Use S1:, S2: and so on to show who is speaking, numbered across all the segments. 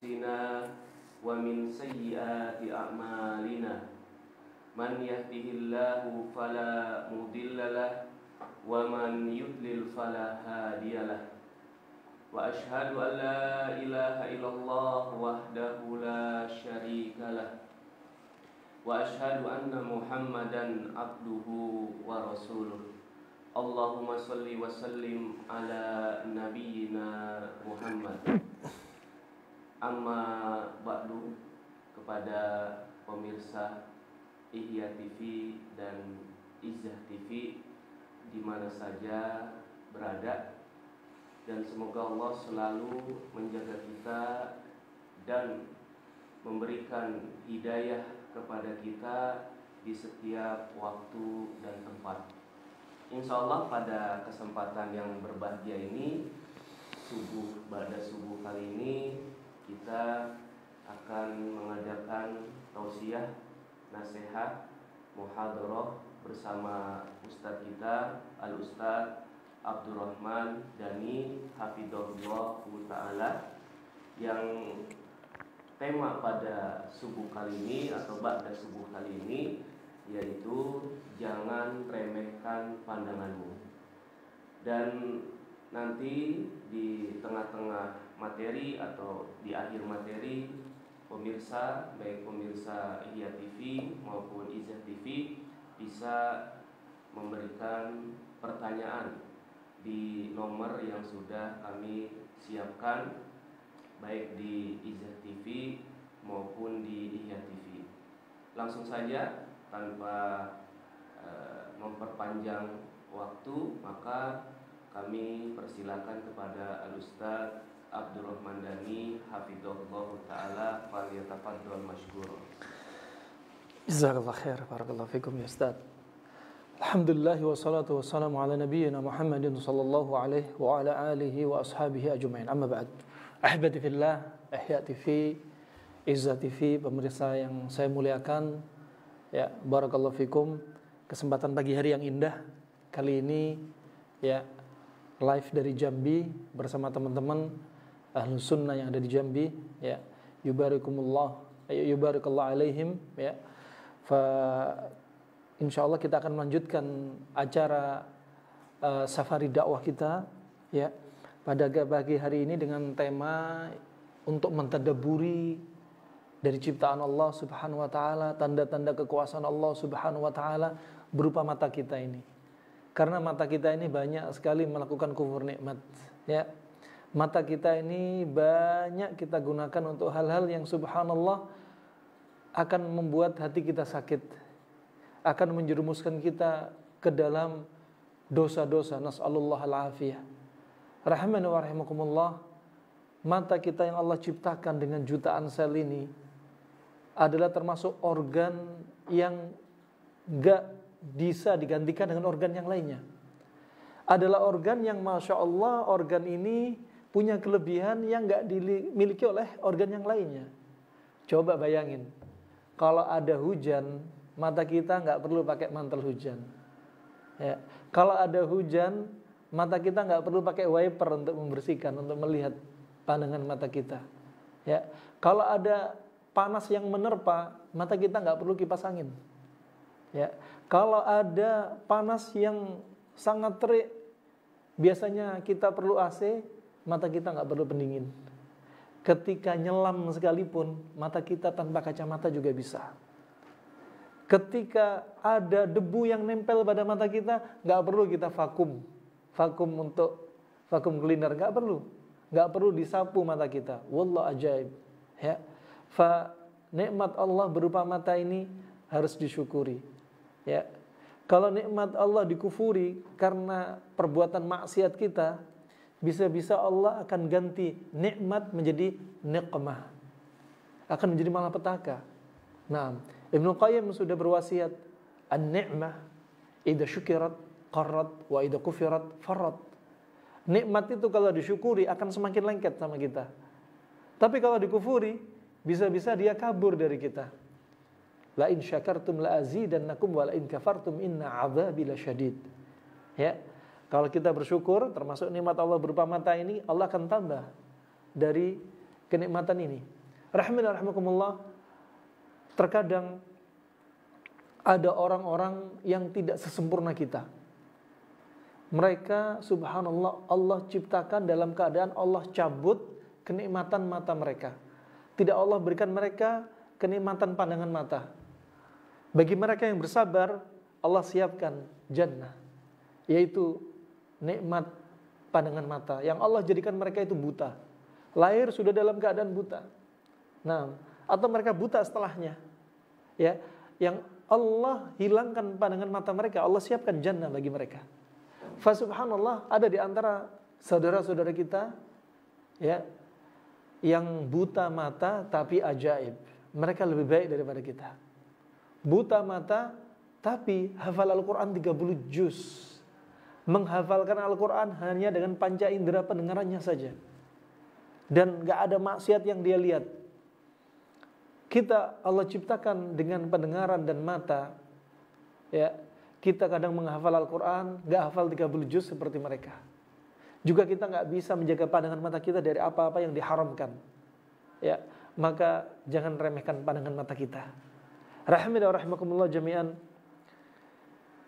S1: أنفسنا ومن سيئات أعمالنا من يهده الله فلا مضل له ومن يضلل فلا هادي له وأشهد أن لا إله إلا الله وحده لا شريك له وأشهد أن محمدا عبده ورسوله اللهم صل وسلم على نبينا Muhammad. Amma ba'du, kepada pemirsa Ihya TV dan Izzah TV di mana saja berada, dan semoga Allah selalu menjaga kita dan memberikan hidayah kepada kita di setiap waktu dan tempat. Insya Allah pada kesempatan yang berbahagia ini, pada subuh kali ini, kita akan mengadakan tausiah, nasihat, muhadarah bersama Ustadz kita, Al-Ustadz Abdurrahman Dhani Hafidhahullah Ta'ala, yang tema pada subuh kali ini atau ba'da subuh kali ini yaitu jangan remehkan pandanganmu. Dan nanti di tengah-tengah materi atau di akhir materi, pemirsa, baik pemirsa Ihya TV maupun Izzah TV bisa memberikan pertanyaan di nomor yang sudah kami siapkan, baik di Izzah TV maupun di Ihya TV. Langsung saja tanpa memperpanjang waktu, maka kami persilakan kepada Al-Ustadz Abdurrahman Dhani Hafidhahullah Ta'ala, falyatafaddal mashkura.
S2: Jazakallah khair, barakallahu fikum ya Ustadz. Alhamdulillah wassalatu wassalamu ala nabiyyina Muhammadin sallallahu alaihi wa ala alihi wa ashabihi ajma'in. Amma ba'd. Ahibati fillah, Ihya TV, Izzah TV, pemirsa yang saya muliakan, ya, barakallahu fikum. Kesempatan pagi hari yang indah kali ini, ya, live dari Jambi bersama teman-teman Ahlus Sunnah yang ada di Jambi, ya, yubarikumullah, yubarikallah alaihim, ya. Insyaallah kita akan melanjutkan acara safari dakwah kita, ya, pada pagi hari ini dengan tema untuk mentadabburi dari ciptaan Allah Subhanahu wa taala, tanda-tanda kekuasaan Allah Subhanahu wa taala berupa mata kita ini. Karena mata kita ini banyak sekali melakukan kufur nikmat, ya. Mata kita ini banyak kita gunakan untuk hal-hal yang subhanallah akan membuat hati kita sakit, akan menjerumuskan kita ke dalam dosa-dosa. Nas'alullah al-afiyah. Rahimani wa rahimakumullah. Mata kita yang Allah ciptakan dengan jutaan sel ini adalah termasuk organ yang enggak bisa digantikan dengan organ yang lainnya. Adalah organ yang Masya Allah, organ ini punya kelebihan yang enggak dimiliki oleh organ yang lainnya. Coba bayangin, kalau ada hujan, mata kita enggak perlu pakai mantel hujan, ya. Kalau ada hujan, mata kita enggak perlu pakai wiper untuk membersihkan, untuk melihat pandangan mata kita, ya. Kalau ada panas yang menerpa, mata kita enggak perlu kipas angin, ya. Kalau ada panas yang sangat terik, biasanya kita perlu AC, mata kita nggak perlu pendingin. Ketika nyelam sekalipun, mata kita tanpa kacamata juga bisa. Ketika ada debu yang nempel pada mata kita, nggak perlu kita vakum untuk vakum cleaner, nggak perlu disapu mata kita. Wallah ajaib, ya. Nikmat Allah berupa mata ini harus disyukuri, ya. Kalau nikmat Allah dikufuri karena perbuatan maksiat kita, bisa-bisa Allah akan ganti nikmat menjadi niqmah, akan menjadi malapetaka. Nah, Ibnu Qayyim sudah berwasiat, an-ni'mah idza syukirat qarrat wa idza kufirat farrat. Nikmat itu kalau disyukuri akan semakin lengket sama kita. Tapi kalau dikufuri, bisa-bisa dia kabur dari kita. La in syakartum la azidannakum wa la in kafartum inna 'adzabi lasyadid. Ya. Kalau kita bersyukur termasuk nikmat Allah berupa mata ini, Allah akan tambah dari kenikmatan ini. Rahimani rahimakumullah, terkadang ada orang-orang yang tidak sesempurna kita. Mereka subhanallah Allah ciptakan dalam keadaan Allah cabut kenikmatan mata mereka. Tidak Allah berikan mereka kenikmatan pandangan mata. Bagi mereka yang bersabar, Allah siapkan jannah, yaitu nikmat pandangan mata. Yang Allah jadikan mereka itu buta. Lahir sudah dalam keadaan buta. Nah, atau mereka buta setelahnya. Ya, yang Allah hilangkan pandangan mata mereka, Allah siapkan jannah bagi mereka. Fa subhanallah, ada di antara saudara-saudara kita ya yang buta mata tapi ajaib. Mereka lebih baik daripada kita. Buta mata tapi hafal Al-Qur'an 30 juz. Menghafalkan Al-Qur'an hanya dengan panca indera pendengarannya saja. Dan gak ada maksiat yang dia lihat. Kita Allah ciptakan dengan pendengaran dan mata. Ya, kita kadang menghafal Al-Quran, gak hafal 30 juz seperti mereka. Juga kita gak bisa menjaga pandangan mata kita dari apa-apa yang diharamkan. Ya, maka jangan remehkan pandangan mata kita. Rahimani wa rahimakumullah jami'an.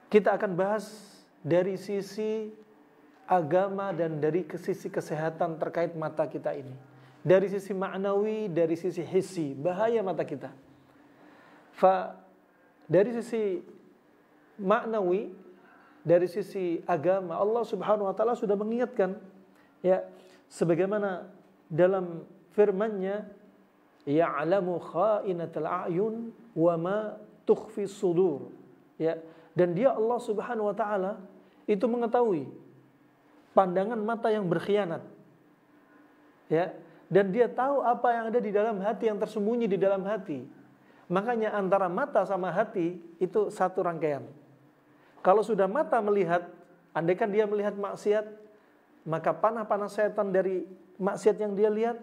S2: Kita akan bahas dari sisi agama dan dari sisi kesehatan terkait mata kita ini. Dari sisi ma'nawi, dari sisi hissi, bahaya mata kita. Dari sisi maknawi, dari sisi agama, Allah Subhanahu wa taala sudah mengingatkan ya, sebagaimana dalam firman-Nya, ya'lamu kha'inatal a'yun wa ma tukhfi sudur. Ya, dan dia Allah Subhanahu wa taala itu mengetahui pandangan mata yang berkhianat. Ya, dan dia tahu apa yang ada di dalam hati, yang tersembunyi di dalam hati. Makanya antara mata sama hati itu satu rangkaian. Kalau sudah mata melihat, andaikan dia melihat maksiat, maka panah-panah setan dari maksiat yang dia lihat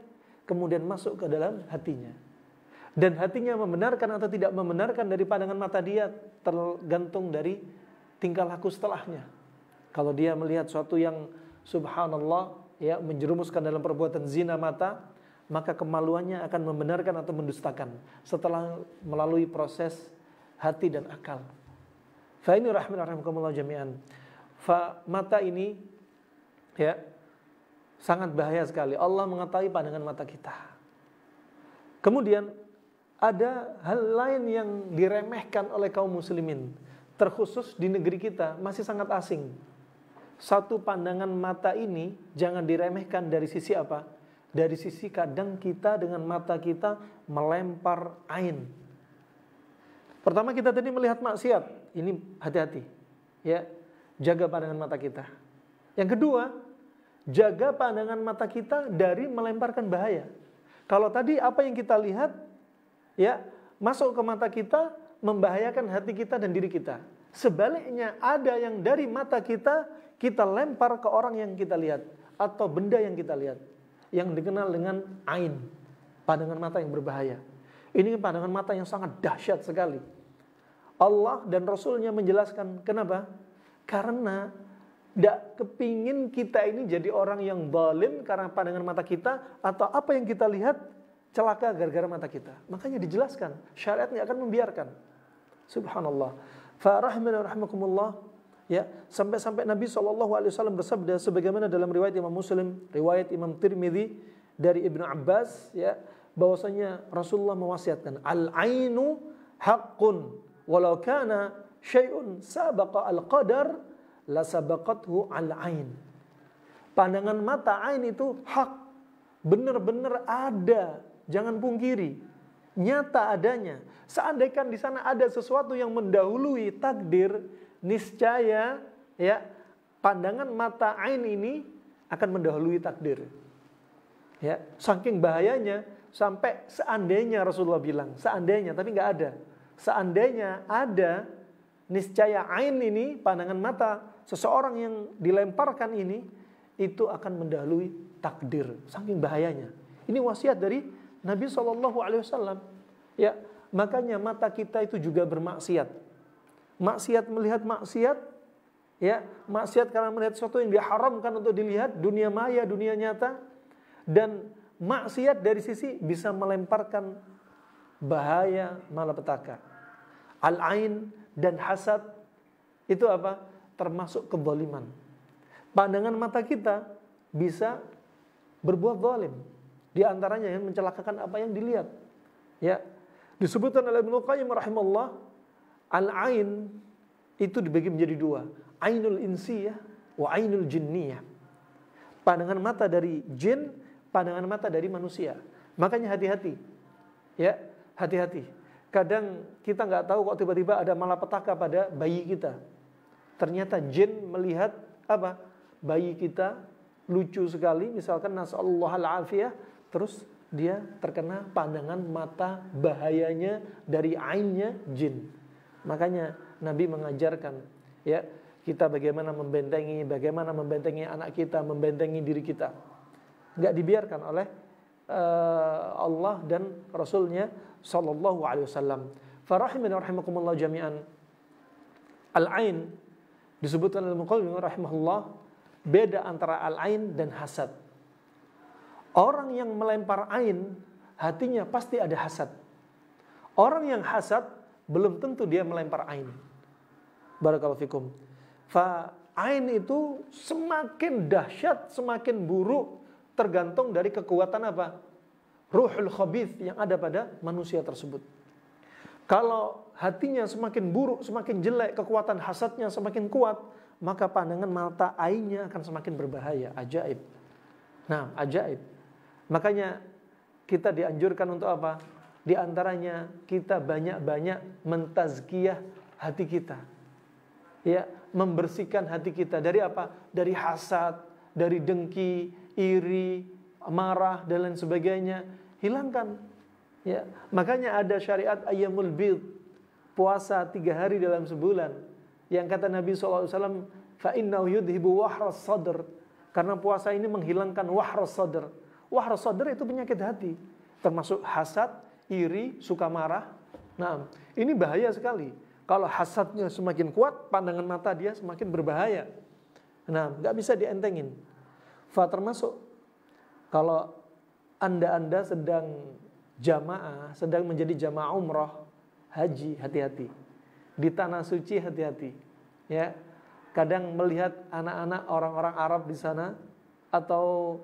S2: kemudian masuk ke dalam hatinya. Dan hatinya membenarkan atau tidak membenarkan dari pandangan mata dia tergantung dari tingkah laku setelahnya. Kalau dia melihat suatu yang subhanallah ya menjerumuskan dalam perbuatan zina mata, maka kemaluannya akan membenarkan atau mendustakan setelah melalui proses hati dan akal. Fa ini rahimahumullah jami'an. Fa mata ini ya sangat bahaya sekali. Allah mengetahui pandangan mata kita. Kemudian ada hal lain yang diremehkan oleh kaum muslimin, terkhusus di negeri kita masih sangat asing. Satu pandangan mata ini jangan diremehkan dari sisi apa? Dari sisi kadang kita dengan mata kita melempar ain. Pertama kita tadi melihat maksiat, ini hati-hati. Ya, jaga pandangan mata kita. Yang kedua, jaga pandangan mata kita dari melemparkan bahaya. Kalau tadi apa yang kita lihat ya masuk ke mata kita membahayakan hati kita dan diri kita. Sebaliknya ada yang dari mata kita lempar ke orang yang kita lihat atau benda yang kita lihat, yang dikenal dengan ain, pandangan mata yang berbahaya. Ini pandangan mata yang sangat dahsyat sekali. Allah dan Rasulnya menjelaskan kenapa? Karena tidak kepingin kita ini jadi orang yang zalim karena pandangan mata kita, atau apa yang kita lihat celaka gara-gara mata kita. Makanya dijelaskan, syariat nggak akan membiarkan. Subhanallah. Fa rahimani rahimakumullah. Ya, sampai-sampai Nabi SAW bersabda sebagaimana dalam riwayat Imam Muslim, riwayat Imam Tirmidzi dari Ibnu Abbas ya, bahwasanya Rasulullah mewasiatkan al-ainu haqqun walau kana syai'un sabaqa al-qadar la sabaqathu al-ain. Pandangan mata ain itu hak, benar-benar ada, jangan pungkiri, nyata adanya. Seandainya di sana ada sesuatu yang mendahului takdir, niscaya ya pandangan mata ain ini akan mendahului takdir. Ya, saking bahayanya sampai seandainya Rasulullah bilang, seandainya, tapi nggak ada. Seandainya ada, niscaya ain ini, pandangan mata seseorang yang dilemparkan ini, itu akan mendahului takdir. Saking bahayanya. Ini wasiat dari Nabi SAW. Ya, makanya mata kita itu juga bermaksiat. Maksiat melihat maksiat, ya, maksiat karena melihat sesuatu yang diharamkan untuk dilihat, dunia maya, dunia nyata, dan maksiat dari sisi bisa melemparkan bahaya malapetaka. Al-ain dan hasad itu apa? Termasuk kezaliman. Pandangan mata kita bisa berbuat zalim. Di antaranya yang mencelakakan apa yang dilihat. Ya, disebutkan oleh Ibnu Qayyim rahimahullah, al-ain itu dibagi menjadi dua, ainul insiyah wa ainul jinniyah. Pandangan mata dari jin, pandangan mata dari manusia. Makanya hati-hati. Ya, hati-hati. Kadang kita nggak tahu kok tiba-tiba ada malapetaka pada bayi kita. Ternyata jin melihat apa? Bayi kita lucu sekali, misalkan nasallallahu al-afiyah, terus dia terkena pandangan mata bahayanya dari ainnya jin. Makanya Nabi mengajarkan ya, kita bagaimana membentengi anak kita, membentengi diri kita. Enggak dibiarkan oleh Allah dan Rasulnya sallallahu alaihi wasallam. Farahimani rahimakumullah jami'an. Al-ain disebutkan oleh Al-Muqallid rahimahullah, beda antara al-ain dan hasad. Orang yang melempar ain, hatinya pasti ada hasad. Orang yang hasad belum tentu dia melempar ain. Barakallahu fikum. Fa ain itu semakin dahsyat, semakin buruk, tergantung dari kekuatan apa? Ruhul khabith yang ada pada manusia tersebut. Kalau hatinya semakin buruk, semakin jelek, kekuatan hasadnya semakin kuat, maka pandangan mata ainnya akan semakin berbahaya. Ajaib. Nah, ajaib. Makanya kita dianjurkan untuk apa? Di antaranya kita banyak-banyak mentazkiyah hati kita. Ya, membersihkan hati kita dari apa? Dari hasad, dari dengki, iri, marah dan lain sebagainya. Hilangkan. Ya, makanya ada syariat ayyamul bid, puasa 3 hari dalam sebulan. Yang kata Nabi SAW, fa innahu yudhibu wahras sadr, karena puasa ini menghilangkan wahras sadr. Wahras sadr itu penyakit hati, termasuk hasad, iri, suka marah. Nah, ini bahaya sekali. Kalau hasadnya semakin kuat, pandangan mata dia semakin berbahaya. Nah, nggak bisa dientengin. Fa termasuk kalau anda sedang jamaah, sedang menjadi jamaah umrah, haji, hati-hati. Di tanah suci hati-hati. Ya, kadang melihat anak-anak orang-orang Arab di sana, atau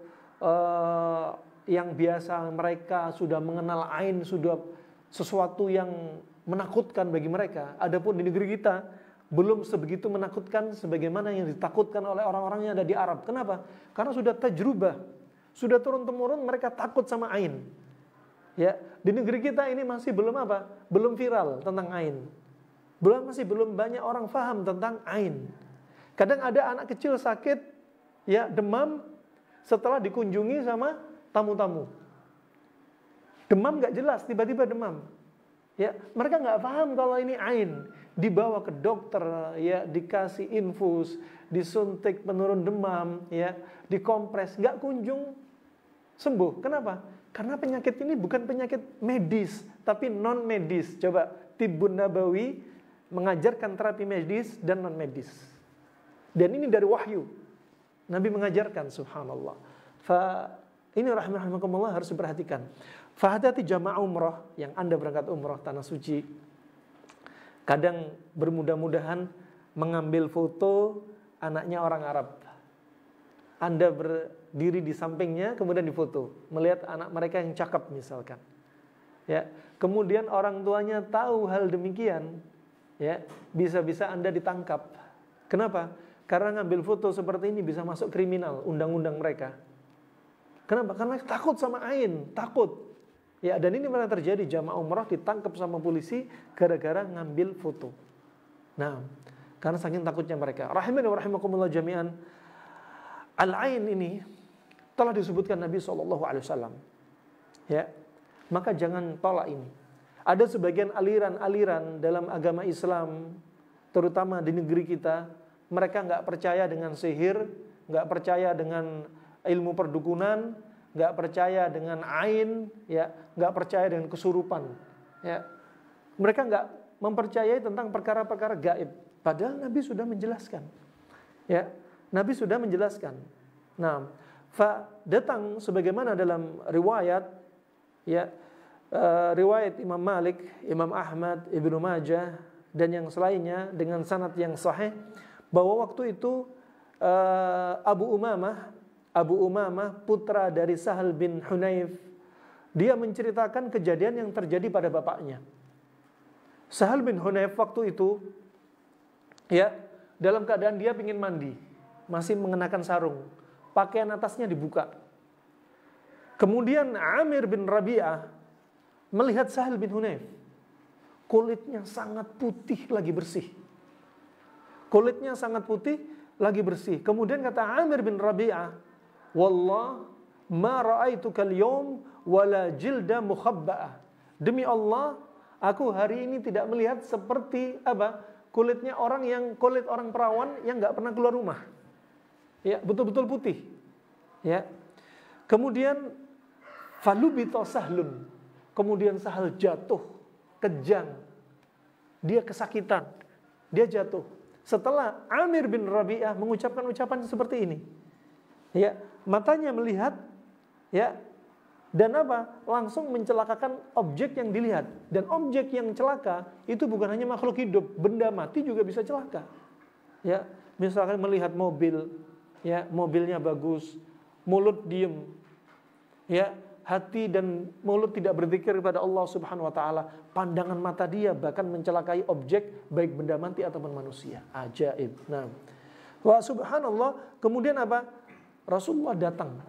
S2: yang biasa mereka sudah mengenal ain, sudah sesuatu yang menakutkan bagi mereka. Adapun di negeri kita belum sebegitu menakutkan sebagaimana yang ditakutkan oleh orang-orang yang ada di Arab. Kenapa? Karena sudah tajrubah, sudah turun-temurun mereka takut sama ain. Ya, di negeri kita ini masih belum apa? Belum viral tentang ain. Masih belum banyak orang faham tentang ain. Kadang ada anak kecil sakit, ya, demam, setelah dikunjungi sama tamu-tamu. Demam nggak jelas, tiba-tiba demam. Ya, mereka nggak paham kalau ini ain. Dibawa ke dokter, ya, dikasih infus, disuntik penurun demam, ya, dikompres, nggak kunjung sembuh. Kenapa? Karena penyakit ini bukan penyakit medis, tapi non medis. Coba Tibbun Nabawi mengajarkan terapi medis dan non medis. Dan ini dari wahyu. Nabi mengajarkan, subhanallah. Ini rahimakumullah harus diperhatikan. Hati-hati jamaah umrah yang Anda berangkat umrah tanah suci. Kadang bermudah-mudahan mengambil foto anaknya orang Arab. Anda berdiri di sampingnya kemudian difoto, melihat anak mereka yang cakep misalkan. Ya, kemudian orang tuanya tahu hal demikian, ya, bisa-bisa Anda ditangkap. Kenapa? Karena ngambil foto seperti ini bisa masuk kriminal, undang-undang mereka. Kenapa? Karena takut sama ain, takut. Ya, dan ini pernah terjadi, jamaah umrah ditangkap sama polisi gara-gara ngambil foto. Nah, karena saking takutnya mereka. Rahimani wa rahimakumullah jami'an. Al-ain ini telah disebutkan Nabi SAW. Ya, maka jangan tolak ini. Ada sebagian aliran-aliran dalam agama Islam, terutama di negeri kita, mereka nggak percaya dengan sihir, nggak percaya dengan ilmu perdukunan, nggak percaya dengan ain, ya, nggak percaya dengan kesurupan. Ya, mereka nggak mempercayai tentang perkara-perkara gaib. Padahal Nabi sudah menjelaskan. Ya, Nabi sudah menjelaskan. Nah, Datang sebagaimana dalam riwayat, ya, riwayat Imam Malik, Imam Ahmad, Ibnu Majah dan yang selainnya dengan sanad yang sahih, bahwa waktu itu Abu Umamah putra dari Sahal bin Hunayf, dia menceritakan kejadian yang terjadi pada bapaknya. Sahal bin Hunayf waktu itu, ya, dalam keadaan dia ingin mandi, masih mengenakan sarung, pakaian atasnya dibuka. Kemudian Amir bin Rabi'ah melihat Sahal bin Hunayf, kulitnya sangat putih lagi bersih. Kulitnya sangat putih lagi bersih. Kemudian kata Amir bin Rabi'ah, wallah ma ra'aituka al-yawm wala jilda mukhabba'ah. Demi Allah, aku hari ini tidak melihat seperti kulit orang perawan yang enggak pernah keluar rumah. Ya, betul-betul putih. Ya. Kemudian falubita Sahlun. Kemudian Sahal jatuh, kejang. Dia kesakitan. Dia jatuh. Setelah Amir bin Rabi'ah mengucapkan ucapan seperti ini. Ya, matanya melihat, ya, dan langsung mencelakakan objek yang dilihat. Dan objek yang celaka itu bukan hanya makhluk hidup, benda mati juga bisa celaka. Ya, misalkan melihat mobil, ya, mobilnya bagus, mulut diem, ya, hati dan mulut tidak berzikir kepada Allah Subhanahu wa taala, pandangan mata dia bahkan mencelakai objek baik benda mati ataupun manusia. Ajaib. Nah, wa subhanallah, kemudian Rasulullah datang.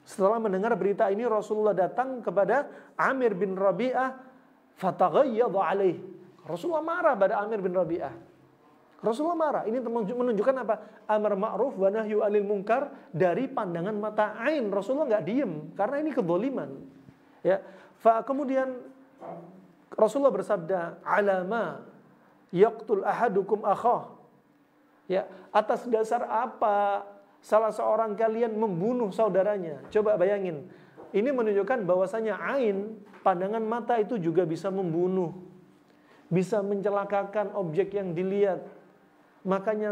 S2: Setelah mendengar berita ini, Rasulullah datang kepada Amir bin Rabi'ah, fataghayyadha alaih. Rasulullah marah pada Amir bin Rabi'ah. Rasulullah marah. Ini menunjukkan amar ma'ruf wa nahyu 'anil munkar dari pandangan mata ain. Rasulullah enggak diem karena ini kezaliman. Ya. Kemudian Rasulullah bersabda, alama yaqtul ahadukum akhah. Ya, atas dasar apa salah seorang kalian membunuh saudaranya? Coba bayangin. Ini menunjukkan bahwasanya ain, pandangan mata itu juga bisa membunuh, bisa mencelakakan objek yang dilihat. Makanya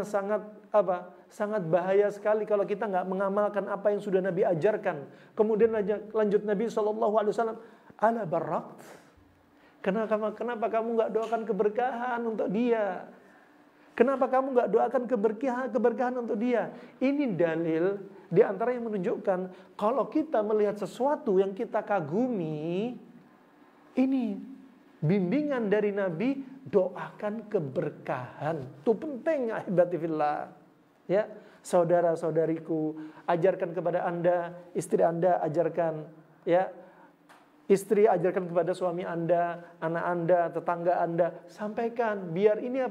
S2: sangat bahaya sekali kalau kita nggak mengamalkan apa yang sudah Nabi ajarkan. Kemudian lanjut Nabi SAW, ala barak. Kenapa kamu nggak doakan keberkahan untuk dia? Kenapa kamu nggak doakan keberkahan untuk dia? Ini dalil di antara yang menunjukkan kalau kita melihat sesuatu yang kita kagumi, ini bimbingan dari Nabi, doakan keberkahan. Itu penting, ahibati fillah. Ya, saudara-saudariku, ajarkan kepada Anda, istri Anda ajarkan, ya. Istri ajarkan kepada suami Anda, anak Anda, tetangga Anda, sampaikan biar ini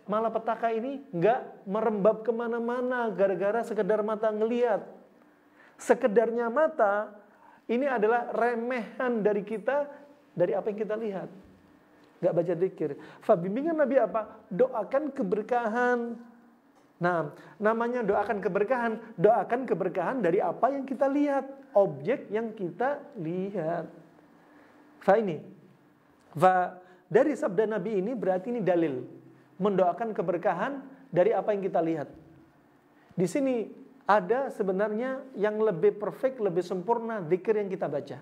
S2: malapetaka ini enggak merembab kemana-mana gara-gara sekedar mata ngelihat. Sekedarnya mata ini adalah remehan dari kita, dari apa yang kita lihat. Enggak baca zikir. Bimbingan Nabi doakan keberkahan. Nah, namanya doakan keberkahan dari apa yang kita lihat, objek yang kita lihat. Dari sabda Nabi ini berarti ini dalil mendoakan keberkahan dari apa yang kita lihat. Di sini ada sebenarnya yang lebih perfect, lebih sempurna zikir yang kita baca.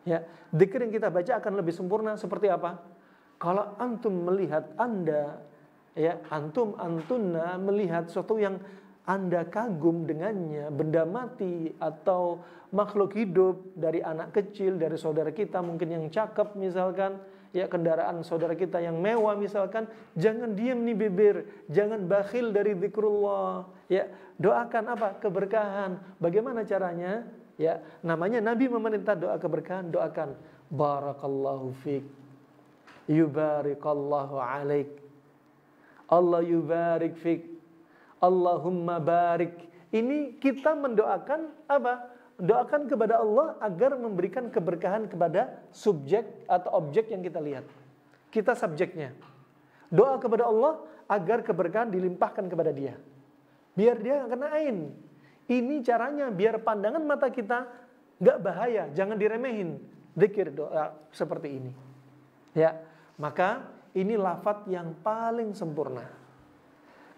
S2: Ya, zikir yang kita baca akan lebih sempurna seperti apa? Kalau antum melihat Anda, ya, antunna melihat sesuatu yang Anda kagum dengannya, benda mati atau makhluk hidup, dari anak kecil, dari saudara kita mungkin yang cakep misalkan, ya, kendaraan saudara kita yang mewah misalkan, jangan diam nih bibir, jangan bakhil dari zikrullah, ya, doakan keberkahan. Bagaimana caranya? Ya, namanya Nabi memerintah doa keberkahan, doakan barakallahu fik, yubarikallahu alaik, Allah yubarik fik, Allahumma barik. Ini kita mendoakan doakan kepada Allah agar memberikan keberkahan kepada subjek atau objek yang kita lihat. Kita subjeknya. Doa kepada Allah agar keberkahan dilimpahkan kepada dia. Biar dia nggak kena ain. Ini caranya biar pandangan mata kita nggak bahaya, jangan diremehin. Zikir doa seperti ini. Ya, maka ini lafaz yang paling sempurna.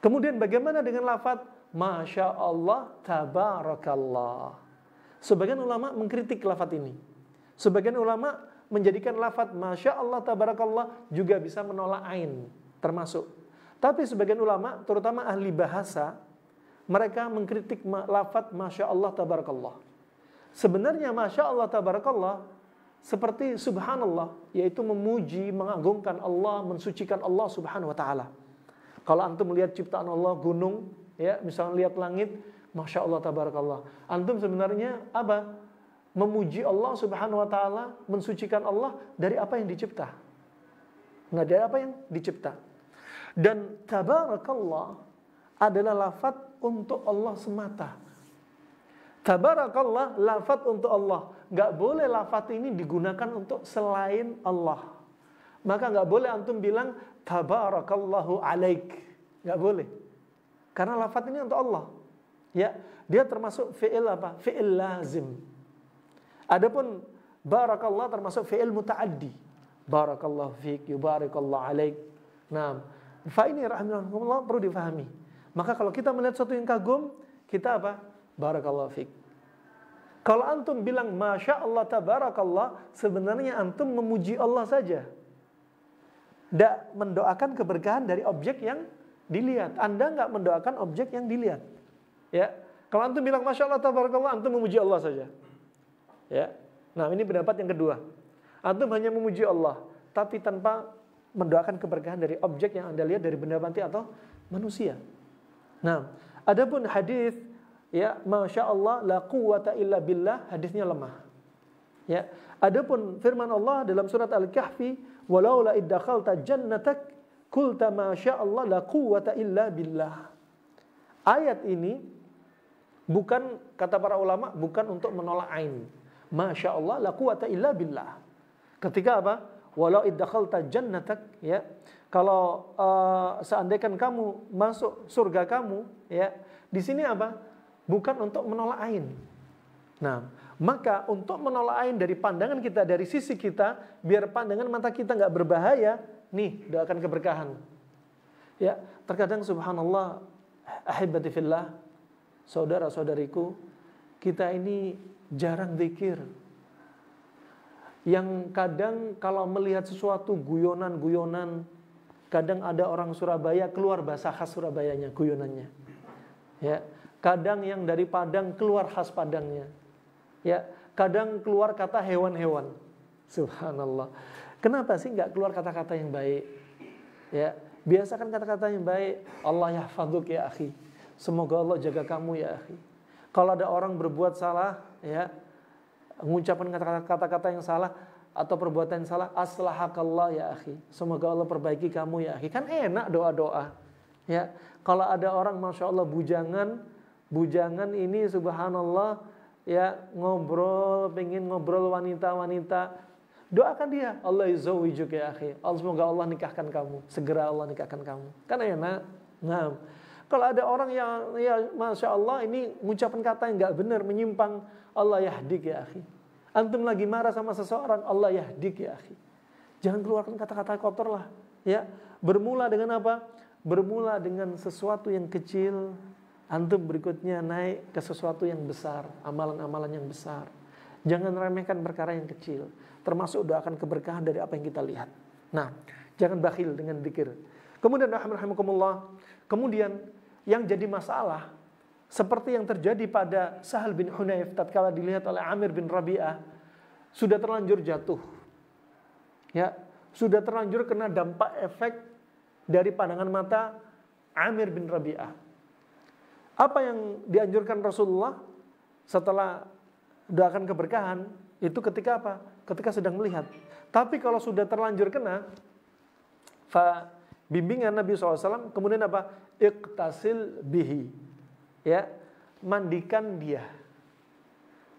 S2: Kemudian bagaimana dengan lafaz Masya Allah, Tabarakallah. Sebagian ulama mengkritik lafaz ini. Sebagian ulama menjadikan lafaz Masya Allah Tabarakallah juga bisa menolak ain, termasuk. Tapi sebagian ulama, terutama ahli bahasa, mereka mengkritik lafaz Masya Allah Tabarakallah. Sebenarnya Masya Allah Tabarakallah seperti Subhanallah, yaitu memuji, mengagungkan Allah, mensucikan Allah Subhanahu wa Ta'ala. Kalau antum melihat ciptaan Allah, gunung, ya, misalnya lihat langit, Masya Allah Tabarakallah. Antum sebenarnya apa? Memuji Allah Subhanahu wa Ta'ala, mensucikan Allah dari apa yang dicipta. Nah, dari apa yang dicipta. Dan Tabarakallah adalah lafaz untuk Allah semata. Tabarakallah lafaz untuk Allah. Gak boleh lafaz ini digunakan untuk selain Allah. Maka gak boleh antum bilang Tabarakallahu alaik. Gak boleh. Karena lafaz ini untuk Allah. Ya, dia termasuk fi'il apa? Fi'il lazim. Adapun barakallah termasuk fi'il muta'addi. Barakallahu fiik, yubarikallahu alaik. Nah, fa ini rahimahullah perlu difahami. Maka kalau kita melihat sesuatu yang kagum, kita apa? Barakallahu fiik. Kalau antum bilang Masya Allah Tabarakallah, sebenarnya antum memuji Allah saja. Tidak mendoakan keberkahan dari objek yang dilihat. Anda nggak mendoakan objek yang dilihat. Ya, kalau antum bilang Masya Allah Tabarakallah, antum memuji Allah saja. Ya, nah ini pendapat yang kedua. Antum hanya memuji Allah, tapi tanpa mendoakan keberkahan dari objek yang Anda lihat dari benda mati atau manusia. Nah, adapun hadis ya Masya Allah la quwwata illa billah, hadisnya lemah. Ya, adapun firman Allah dalam surat Al-Kahfi, walaula iddakhalta jannatak qulta Masya Allah la quwwata illa billah. Ayat ini bukan, kata para ulama, bukan untuk menolak ain. Masya Allah la quwwata illa billah. Ketika apa? Walau iddakhalta jannatak, ya. Kalau seandainya kamu masuk surga kamu, ya. Di sini apa? Bukan untuk menolak ain. Nah, maka untuk menolak ain dari pandangan kita, dari sisi kita, biar pandangan mata kita nggak berbahaya, nih doakan keberkahan. Ya, terkadang subhanallah, ahibati fillah, saudara-saudariku, kita ini jarang zikir. Yang kadang kalau melihat sesuatu guyonan-guyonan, kadang ada orang Surabaya keluar bahasa khas Surabayanya, guyonannya. Ya, kadang yang dari Padang keluar khas Padangnya. Ya, kadang keluar kata hewan-hewan. Subhanallah. Kenapa sih nggak keluar kata-kata yang baik? Ya, biasakan kata-kata yang baik. Allah yahfadzuk ya akhi. Semoga Allah jaga kamu ya akhi. Kalau ada orang berbuat salah, ya, mengucapkan kata-kata yang salah atau perbuatan yang salah, aslahakallah ya akhi. Semoga Allah perbaiki kamu ya akhi. Kan enak doa-doa. Ya, kalau ada orang Masya Allah bujangan ini subhanallah, ya, pengen ngobrol wanita-wanita, doakan dia, Allah yuzawwijuk ya akhi. Semoga Allah nikahkan kamu, segera Allah nikahkan kamu. Kan enak. Nah, kalau ada orang yang ya Masya Allah ini mengucapkan kata yang nggak benar, menyimpang, Allah yahdik ya akhi. Antum lagi marah sama seseorang, Allah yahdik ya akhi. Jangan keluarkan kata-kata kotor lah. Ya, bermula dengan apa? Bermula dengan sesuatu yang kecil, antum berikutnya naik ke sesuatu yang besar, amalan-amalan yang besar. Jangan remehkan perkara yang kecil, termasuk doakan keberkahan dari apa yang kita lihat. Nah, jangan bakhil dengan zikir. Kemudian rahimakumullah, kemudian yang jadi masalah seperti yang terjadi pada Sahal bin Hunayf tatkala dilihat oleh Amir bin Rabi'ah, sudah terlanjur jatuh. Ya, sudah terlanjur kena dampak efek dari pandangan mata Amir bin Rabi'ah. Apa yang dianjurkan Rasulullah setelah doakan keberkahan itu ketika apa? Ketika sedang melihat. Tapi kalau sudah terlanjur kena, bimbingan Nabi SAW kemudian apa? Iqtasil bihi. Ya, mandikan dia.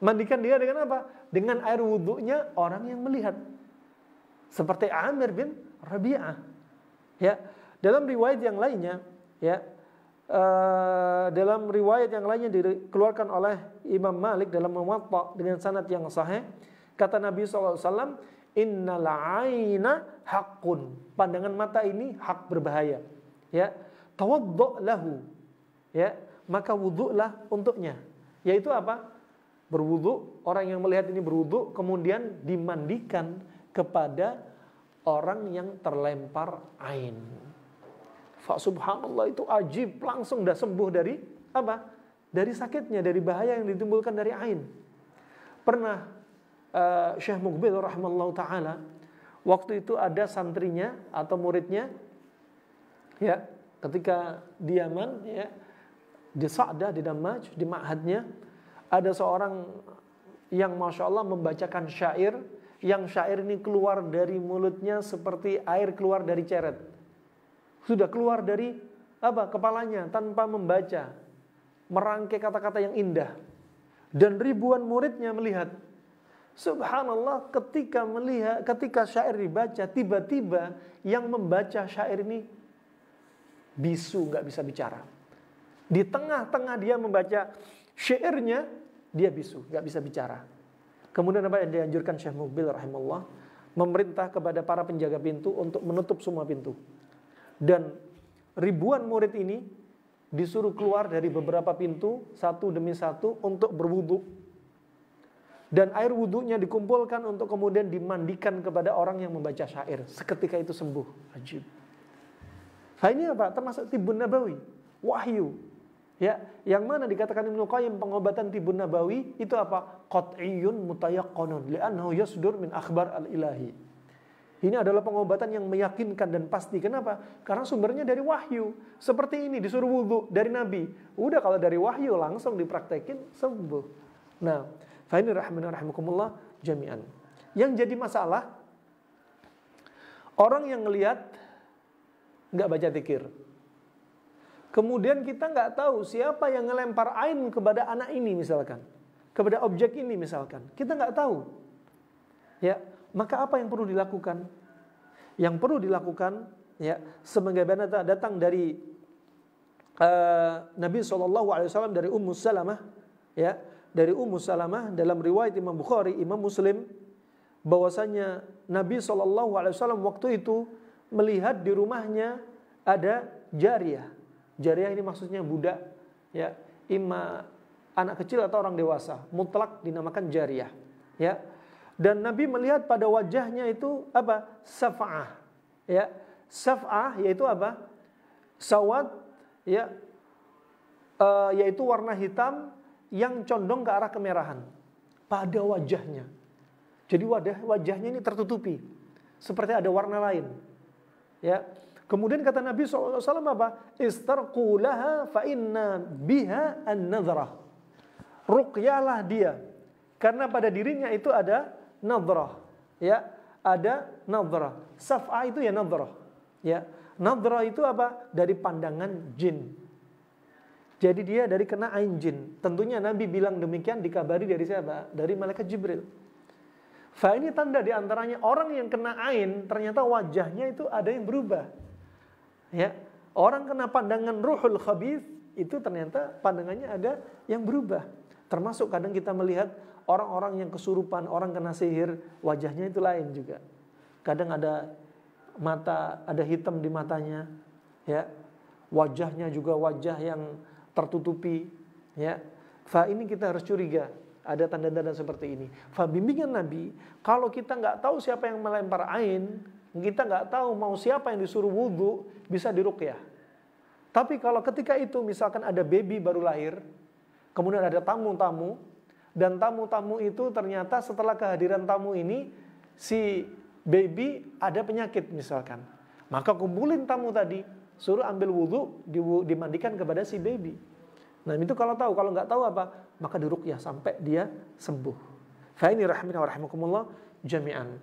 S2: Mandikan dia dengan apa? Dengan air wudhunya orang yang melihat. Seperti Amir bin Rabi'ah. Ya, dalam riwayat yang lainnya, ya, dalam riwayat yang lainnya dikeluarkan oleh Imam Malik dalam Muwatta dengan sanad yang sahih, kata Nabi SAW, innal aina haqqun. Pandangan mata ini hak berbahaya. Ya, tawaddu' lahu. Ya, maka wudhulah untuknya. Yaitu apa? berwudu, orang yang melihat ini berwudu, kemudian dimandikan kepada orang yang terlempar ain. Fa subhanallah, itu ajib, langsung dah sembuh dari apa? Dari sakitnya, dari bahaya yang ditimbulkan dari ain. Pernah Syekh Muqbil rahimallahu taala, waktu itu ada santrinya atau muridnya, ya, ketika di Yaman, ya, di Sa'dah, di Damaj, di ma'hadnya, ada seorang yang Masya Allah membacakan syair, yang syair ini keluar dari mulutnya seperti air keluar dari ceret. Sudah keluar dari apa? Kepalanya tanpa membaca, merangkai kata-kata yang indah. Dan ribuan muridnya melihat. Subhanallah, ketika syair dibaca, tiba-tiba yang membaca syair ini bisu, nggak bisa bicara. Di tengah-tengah dia membaca syairnya, dia bisu, nggak bisa bicara. Kemudian apa yang dianjurkan Syekh Muqbil rahimahullah, memerintah kepada para penjaga pintu untuk menutup semua pintu. Dan ribuan murid ini disuruh keluar dari beberapa pintu satu demi satu untuk berwudu. Dan air wudunya dikumpulkan untuk kemudian dimandikan kepada orang yang membaca syair. Seketika itu sembuh. Ajib. Nah ini apa? Termasuk Tibbun Nabawi, wahyu. Ya, yang mana dikatakan Ibnu Qayyim pengobatan Tibbun Nabawi itu apa? Qat'iyyun mutayaqqanun li'annahu yasdur min akhbar al-ilahi. Ini adalah pengobatan yang meyakinkan dan pasti. Kenapa? Karena sumbernya dari wahyu. Seperti ini disuruh wudu dari Nabi. Udah kalau dari wahyu langsung dipraktekin sembuh. Nah, fa ini rahimakumullah jami'an. Yang jadi masalah orang yang ngelihat nggak baca zikir. Kemudian kita nggak tahu siapa yang ngelempar ain kepada anak ini misalkan, kepada objek ini misalkan, kita nggak tahu. Ya, maka apa yang perlu dilakukan? Yang perlu dilakukan, ya, sebagaimana datang dari Nabi SAW dari Ummu Salamah, ya, dari Ummu Salamah dalam riwayat Imam Bukhari, Imam Muslim, bahwasanya Nabi SAW waktu itu melihat di rumahnya ada jariyah. Jariyah ini maksudnya budak, ya, imma anak kecil atau orang dewasa, mutlak dinamakan jariyah, ya. Dan Nabi melihat pada wajahnya itu apa? Saf'ah, ya. Saf'ah yaitu apa? Sawad, ya, yaitu warna hitam yang condong ke arah kemerahan pada wajahnya. Jadi wajahnya ini tertutupi, seperti ada warna lain, ya. Kemudian kata Nabi SAW apa? Istarqu laha fa inna biha an-nadhrah. Ruqyalah dia, karena pada dirinya itu ada nadhrah, ya, ada nadhrah. Saf'ah itu ya nadhrah, ya. Nadhrah itu apa? Dari pandangan jin. Jadi dia dari kena ain jin. Tentunya Nabi bilang demikian dikabari dari siapa? Dari malaikat Jibril. Fa ini tanda diantaranya orang yang kena ain ternyata wajahnya itu ada yang berubah. Ya, orang kena pandangan ruhul khabith itu ternyata pandangannya ada yang berubah. Termasuk kadang kita melihat orang-orang yang kesurupan, orang kena sihir, wajahnya itu lain juga. Kadang ada mata, ada hitam di matanya, ya. Wajahnya juga wajah yang tertutupi, ya. Fa ini kita harus curiga, ada tanda-tanda seperti ini. Fa bimbingan Nabi, kalau kita nggak tahu siapa yang melempar ain, kita nggak tahu mau siapa yang disuruh wudu, bisa diruqyah. Tapi kalau ketika itu misalkan ada baby baru lahir, kemudian ada tamu-tamu, dan tamu-tamu itu ternyata setelah kehadiran tamu ini, si baby ada penyakit misalkan. Maka kumpulin tamu tadi, suruh ambil wudu, dimandikan kepada si baby. Nah itu kalau tahu, kalau nggak tahu apa, maka diruqyah sampai dia sembuh. Fa ini rahimakumullah jami'an.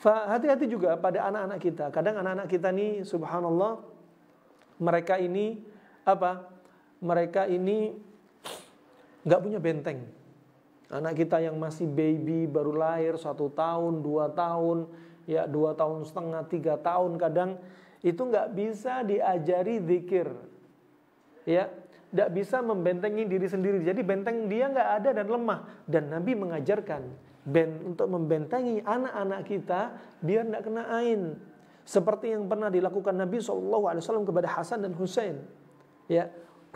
S2: Hati-hati juga pada anak-anak kita. Kadang anak-anak kita nih, subhanallah, mereka ini apa? Mereka ini nggak punya benteng. Anak kita yang masih baby, baru lahir 1 tahun, 2 tahun, ya 2 tahun setengah, 3 tahun kadang itu nggak bisa diajari zikir, ya, nggak bisa membentengi diri sendiri. Jadi benteng dia nggak ada dan lemah. Dan Nabi mengajarkan untuk membentengi anak-anak kita biar tidak kena ain, seperti yang pernah dilakukan Nabi SAW kepada Hasan dan Husain, ya,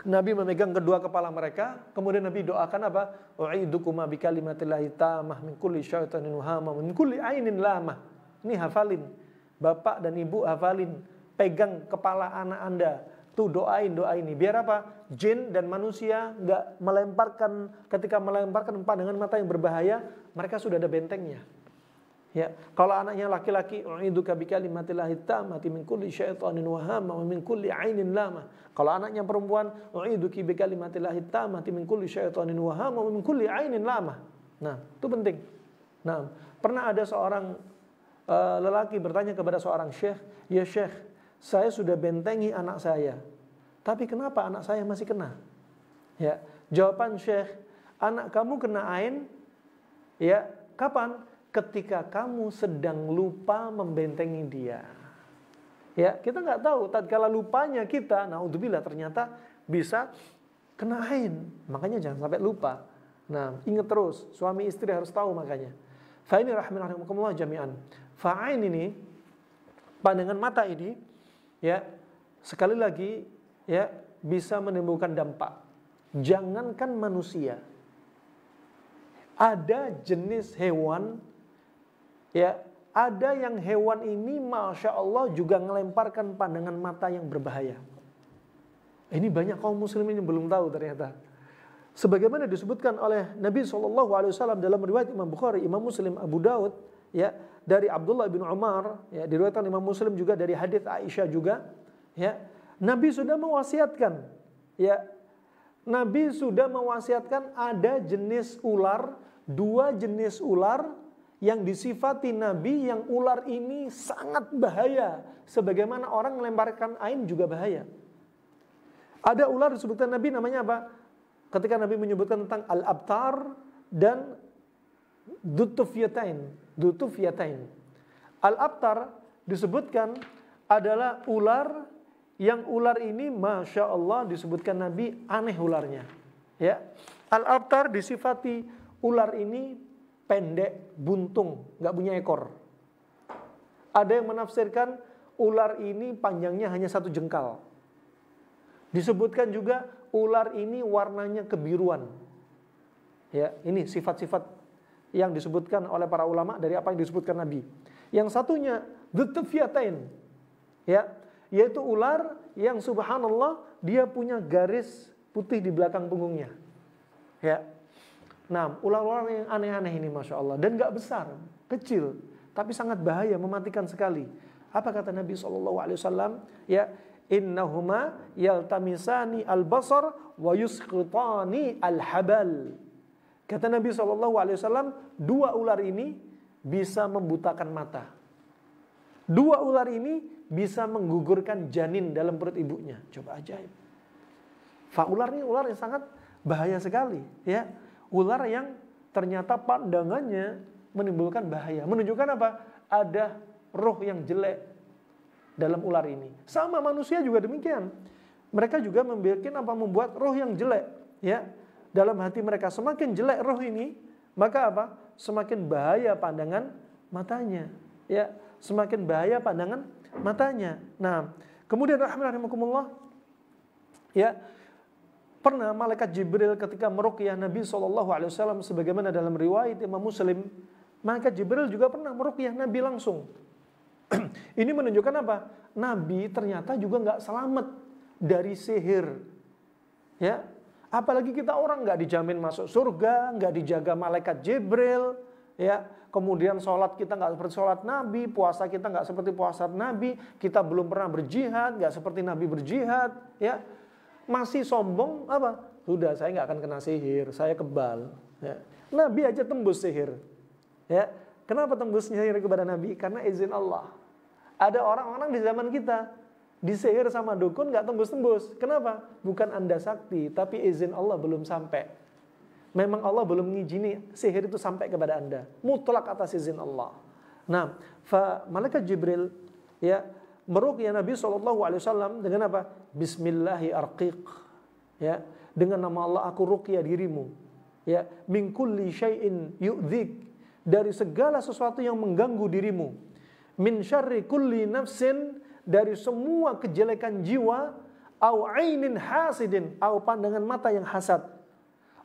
S2: Nabi memegang kedua kepala mereka, kemudian Nabi doakan apa? U'idukuma bikalimatillahi tammah min kulli syaitanin wahama min kulli ainin lamah. Ini hafalin. Bapak dan ibu hafalin. Pegang kepala anak Anda. Tuh doain doa ini. Biar apa? Jin dan manusia enggak melemparkan, ketika melemparkan pandangan mata yang berbahaya, mereka sudah ada bentengnya. Ya, kalau anaknya laki-laki, u'iduka bikalimatillahi tammati min kulli syaitanin wahama wa min kulli ainin lamah. Kalau anaknya perempuan, u'iduki bikalimatillahi tammati min kulli syaitanin wahama wa min kulli ainin lamah. Nah, itu penting. Nah, pernah ada seorang lelaki bertanya kepada seorang syekh, "Ya syekh, saya sudah bentengi anak saya, tapi kenapa anak saya masih kena?" Ya, jawaban syekh, "Anak kamu kena ain, ya, kapan? Ketika kamu sedang lupa membentengi dia." Ya, kita nggak tahu tatkala lupanya kita, naudzubillah, ternyata bisa kena ain. Makanya jangan sampai lupa. Nah, ingat terus, suami istri harus tahu makanya. Fa ini rahimakumullah jami'an. Fa ain ini, pandangan mata ini, ya, sekali lagi, ya, bisa menimbulkan dampak. Jangankan manusia, ada jenis hewan, ya, ada yang hewan ini Masya Allah juga melemparkan pandangan mata yang berbahaya. Ini banyak kaum muslimin yang belum tahu ternyata. Sebagaimana disebutkan oleh Nabi SAW dalam riwayat Imam Bukhari, Imam Muslim, Abu Daud, ya, dari Abdullah bin Umar, ya, diriwayatkan Imam Muslim juga dari hadits Aisyah juga, ya, Nabi sudah mewasiatkan, ya, Nabi sudah mewasiatkan ada jenis ular, dua jenis ular yang disifati Nabi, yang ular ini sangat bahaya, sebagaimana orang melemparkan ain juga bahaya. Ada ular disebutkan Nabi namanya apa? Ketika Nabi menyebutkan tentang al-abtar dan dutufyatain. Al-abtar disebutkan adalah ular yang ular ini Masya Allah disebutkan Nabi aneh ularnya. Ya, al-abtar disifati ular ini pendek, buntung, nggak punya ekor. Ada yang menafsirkan ular ini panjangnya hanya 1 jengkal. Disebutkan juga ular ini warnanya kebiruan. Ya, ini sifat-sifat yang disebutkan oleh para ulama dari apa yang disebutkan Nabi. Yang satunya dzutufyatain, ya, yaitu ular yang subhanallah dia punya garis putih di belakang punggungnya. Ya. Nah, ular-ular yang aneh-aneh ini Masya Allah. Dan gak besar, kecil, tapi sangat bahaya, mematikan sekali. Apa kata Nabi SAW? Ya, innahuma yaltamisani al-basar wa yusqitani al-habal. Kata Nabi SAW, dua ular ini bisa membutakan mata. Dua ular ini bisa menggugurkan janin dalam perut ibunya. Coba ajaib. Ular ini ular yang sangat bahaya sekali, ya. Ular yang ternyata pandangannya menimbulkan bahaya. Menunjukkan apa? Ada roh yang jelek dalam ular ini. Sama manusia juga demikian. Mereka juga membuat roh yang jelek, ya, dalam hati mereka. Semakin jelek roh ini, maka apa? Semakin bahaya pandangan matanya, ya, semakin bahaya pandangan matanya. Nah, kemudian rahimakumullah, ya, pernah malaikat Jibril ketika meruqyah Nabi SAW, sebagaimana dalam riwayat Imam Muslim, malaikat Jibril juga pernah meruqyah Nabi langsung. Ini menunjukkan apa? Nabi ternyata juga nggak selamat dari sihir, ya. Apalagi kita orang nggak dijamin masuk surga, nggak dijaga malaikat Jibril, ya. Kemudian sholat kita nggak seperti sholat Nabi, puasa kita nggak seperti puasa Nabi, kita belum pernah berjihad, nggak seperti Nabi berjihad, ya. Masih sombong apa? Sudah, saya nggak akan kena sihir, saya kebal. Ya. Nabi aja tembus sihir. Ya. Kenapa tembus sihir kepada Nabi? Karena izin Allah. Ada orang-orang di zaman kita disihir sama dukun nggak tembus-tembus. Kenapa? Bukan Anda sakti, tapi izin Allah belum sampai. Memang Allah belum mengizini sihir itu sampai kepada Anda. Mutlak atas izin Allah. Nah, malaikat Jibril, ya, meruqyah Nabi SAW dengan apa? Bismillahi arqiq, ya, dengan nama Allah aku ruqyah dirimu, ya, min kulli syai'in yu'dzik, dari segala sesuatu yang mengganggu dirimu, min syarri kulli nafsin, dari semua kejelekan jiwa, au ainin hasidin, au pandangan mata yang hasad.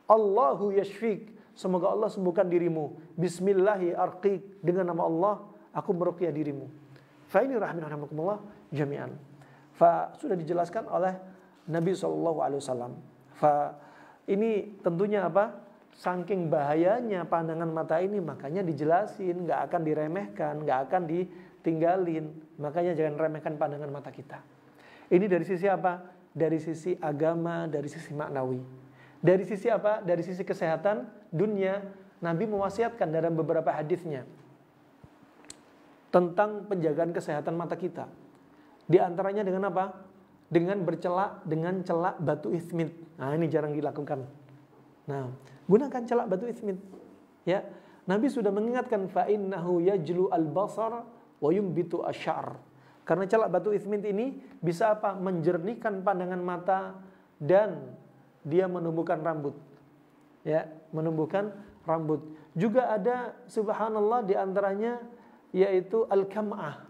S2: Allahu yashfik, semoga Allah sembuhkan dirimu. Bismillahi arqiq, dengan nama Allah aku meruqyah dirimu. Fa ini rahimakumullah jami'an. Fa sudah dijelaskan oleh Nabi SAW. Fa ini tentunya apa? Saking bahayanya pandangan mata ini, makanya dijelasin, nggak akan diremehkan, nggak akan ditinggalin. Makanya jangan remehkan pandangan mata kita. Ini dari sisi apa? Dari sisi agama, dari sisi maknawi. Dari sisi apa? Dari sisi kesehatan dunia, Nabi mewasiatkan dalam beberapa hadisnya tentang penjagaan kesehatan mata kita. Di antaranya dengan apa? Dengan bercelak dengan celak batu ismit. Nah, ini jarang dilakukan. Nah, gunakan celak batu ismit. Ya, Nabi sudah mengingatkan fa innahu yajlu al-basar wa yumbitu asy'ar. Karena celak batu ismit ini bisa apa? Menjernihkan pandangan mata dan dia menumbuhkan rambut. Ya, menumbuhkan rambut. Juga ada subhanallah di antaranya yaitu al-kam'ah.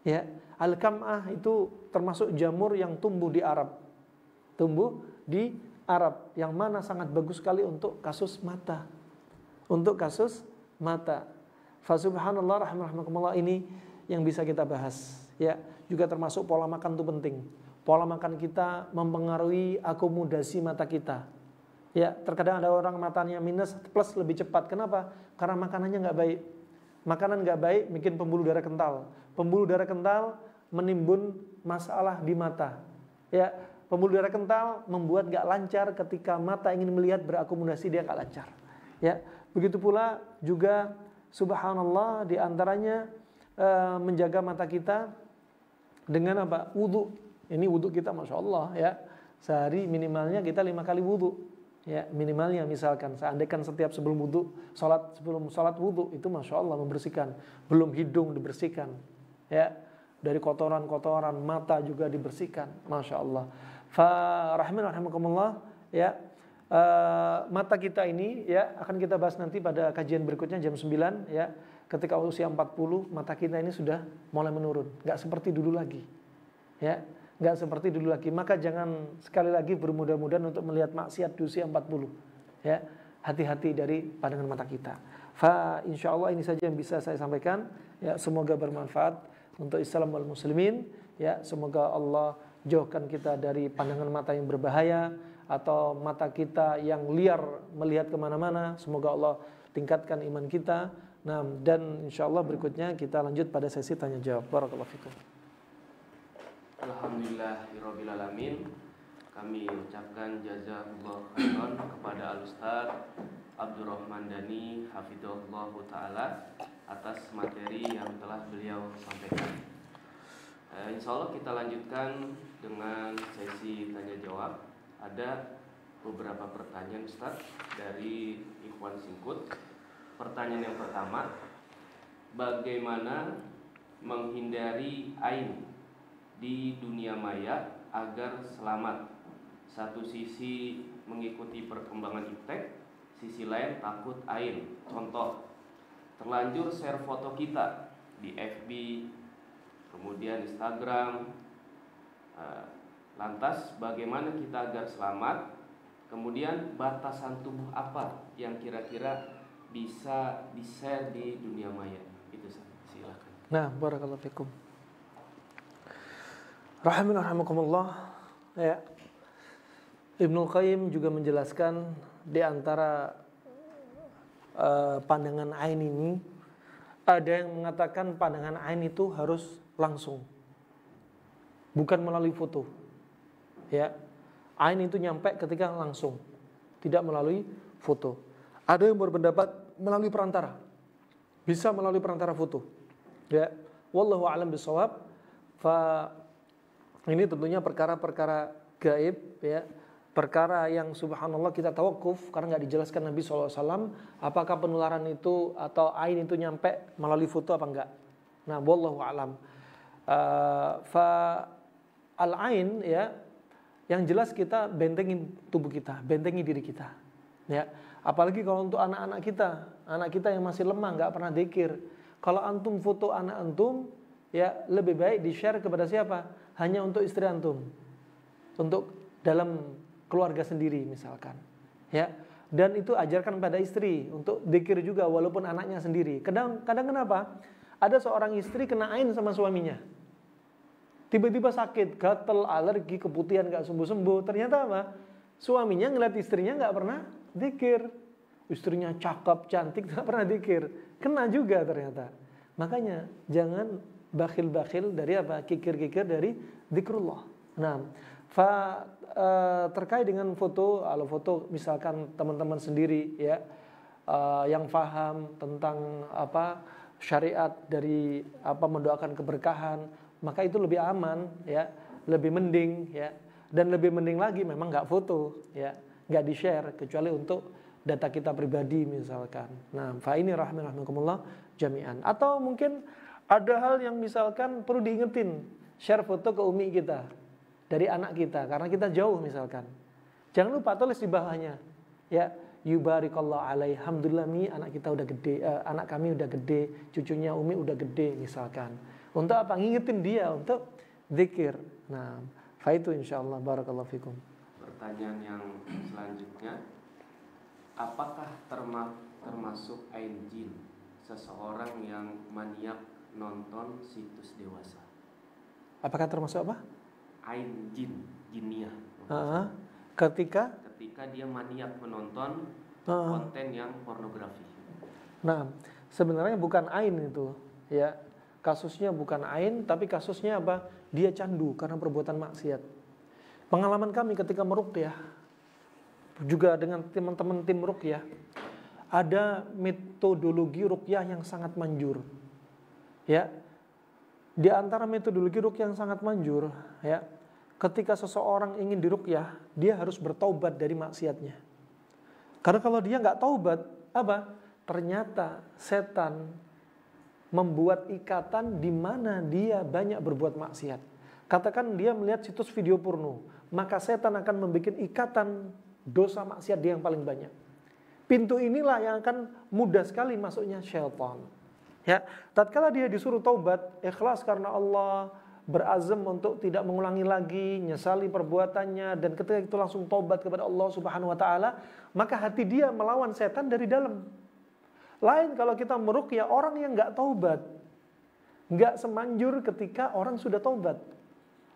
S2: Ya, al-kam'ah itu termasuk jamur yang tumbuh di Arab. Tumbuh di Arab, yang mana sangat bagus sekali untuk kasus mata. Untuk kasus mata. Fa subhanallah rahimakumullah, ini yang bisa kita bahas. Ya, juga termasuk pola makan itu penting. Pola makan kita mempengaruhi akomodasi mata kita. Ya, terkadang ada orang matanya minus plus lebih cepat. Kenapa? Karena makanannya nggak baik. Makanan nggak baik bikin pembuluh darah kental. Pembuluh darah kental menimbun masalah di mata. Ya, pembuluh darah kental membuat nggak lancar ketika mata ingin melihat, berakomodasi dia nggak lancar. Ya, begitu pula juga subhanallah di antaranya menjaga mata kita dengan apa? Wudu. Ini wudu kita masya Allah ya. Sehari minimalnya kita 5 kali wudu. Ya, minimalnya misalkan seandainya setiap sebelum sholat wudu itu masya Allah membersihkan. Belum hidung dibersihkan. Ya, dari kotoran-kotoran mata juga dibersihkan. Masya Allah. Rahimakumullah ya. Mata kita ini ya akan kita bahas nanti pada kajian berikutnya jam 9 ya. Ketika usia 40 mata kita ini sudah mulai menurun, nggak seperti dulu lagi. Ya, nggak seperti dulu lagi. Maka jangan sekali lagi bermudah-mudahan untuk melihat maksiat di usia 40. Ya, hati-hati dari pandangan mata kita. Insyaallah ini saja yang bisa saya sampaikan. Ya, semoga bermanfaat untuk Islam wal muslimin. Ya, semoga Allah jauhkan kita dari pandangan mata yang berbahaya atau mata kita yang liar melihat kemana-mana. Semoga Allah tingkatkan iman kita. Nah, dan insyaallah berikutnya kita lanjut pada sesi tanya jawab. Barakallahu fikum.
S1: Alhamdulillahirabbil alamin. Kami ucapkan jazakallahu khairan kepada Al-Ustaz Abdurrahman Dani hafizahullah taala atas materi yang telah beliau sampaikan. Insyaallah kita lanjutkan dengan sesi tanya jawab. Ada beberapa pertanyaan Ustaz dari Ikhwan Singkut. Pertanyaan yang pertama, bagaimana menghindari ain di dunia maya agar selamat? Satu sisi mengikuti perkembangan iptek, sisi lain takut ain. Contoh, terlanjur share foto kita di FB, kemudian Instagram. Lantas bagaimana kita agar selamat? Kemudian batasan tubuh apa yang kira-kira bisa di-share di dunia maya? Itu silakan.
S2: Nah, barakallahu fikum. Rahimakumullah. Ya. Ibnu Qayyim juga menjelaskan di antara pandangan ain ini ada yang mengatakan pandangan ain itu harus langsung, bukan melalui foto. Ya, ain itu nyampe ketika langsung, tidak melalui foto. Ada yang berpendapat melalui perantara, bisa melalui perantara foto. Ya, wallahu a'lam bishawab. Ini tentunya perkara-perkara gaib, ya, perkara yang subhanallah kita tawakuf karena nggak dijelaskan Nabi SAW apakah penularan itu atau ain itu nyampe melalui foto apa enggak. Nah, wallahu a'lam. Al-ain, ya, yang jelas kita bentengi tubuh kita, bentengi diri kita. Ya, apalagi kalau untuk anak kita yang masih lemah, nggak pernah dzikir. Kalau antum foto anak antum, ya lebih baik di-share kepada siapa? Hanya untuk istri antum. untuk dalam keluarga sendiri misalkan, ya. Dan itu ajarkan pada istri untuk zikir juga walaupun anaknya sendiri. Kadang kenapa? Ada seorang istri kena ain sama suaminya. Tiba-tiba sakit, gatal, alergi, keputihan gak sembuh-sembuh. Ternyata apa? Suaminya ngeliat istrinya gak pernah zikir. Istrinya cakep, cantik, gak pernah zikir. Kena juga ternyata. Makanya jangan bakhil-bakhil dari apa? Kikir-kikir dari zikrullah. Nah, terkait dengan foto, kalau foto misalkan teman-teman sendiri ya yang paham tentang apa syariat dari apa mendoakan keberkahan, maka itu lebih aman ya, lebih mending ya, dan lebih mending lagi memang nggak foto ya, nggak di-share kecuali untuk data kita pribadi misalkan. Nah, fa ini rahimakumullah jami'an. Atau mungkin ada hal yang misalkan perlu diingetin, share foto ke umi kita dari anak kita karena kita jauh misalkan. Jangan lupa tulis di bawahnya ya, yubarikallahu alaihi, alhamdulillah mi anak kita udah gede, anak kami udah gede, cucunya umi udah gede misalkan. Untuk apa? Ngingetin dia untuk zikir. Nah, fa itu insyaallah barakallahu fikum.
S1: Pertanyaan yang selanjutnya, apakah termasuk ain jin seseorang yang maniak nonton situs dewasa?
S2: Apakah termasuk apa?
S1: Ain jin, jinniah.
S2: Ketika
S1: dia maniak menonton konten yang pornografi.
S2: Nah, sebenarnya bukan ain itu, ya. Kasusnya bukan ain, tapi kasusnya apa? Dia candu karena perbuatan maksiat. Pengalaman kami ketika meruqyah, juga dengan teman-teman tim ruqyah, ada metodologi ruqyah yang sangat manjur. Ya. Di antara metodologi ruqyah yang sangat manjur, ya, ketika seseorang ingin diruqyah, dia harus bertaubat dari maksiatnya. Karena kalau dia nggak taubat, apa? Ternyata setan membuat ikatan di mana dia banyak berbuat maksiat. Katakan dia melihat situs video porno, maka setan akan membuat ikatan dosa maksiat dia yang paling banyak. Pintu inilah yang akan mudah sekali masuknya syaitan. Ya, tatkala dia disuruh taubat, ikhlas karena Allah, berazam untuk tidak mengulangi lagi, nyesali perbuatannya, dan ketika itu langsung taubat kepada Allah Subhanahu wa taala, maka hati dia melawan setan dari dalam. Lain kalau kita meruqyah orang yang enggak taubat. Enggak semanjur ketika orang sudah taubat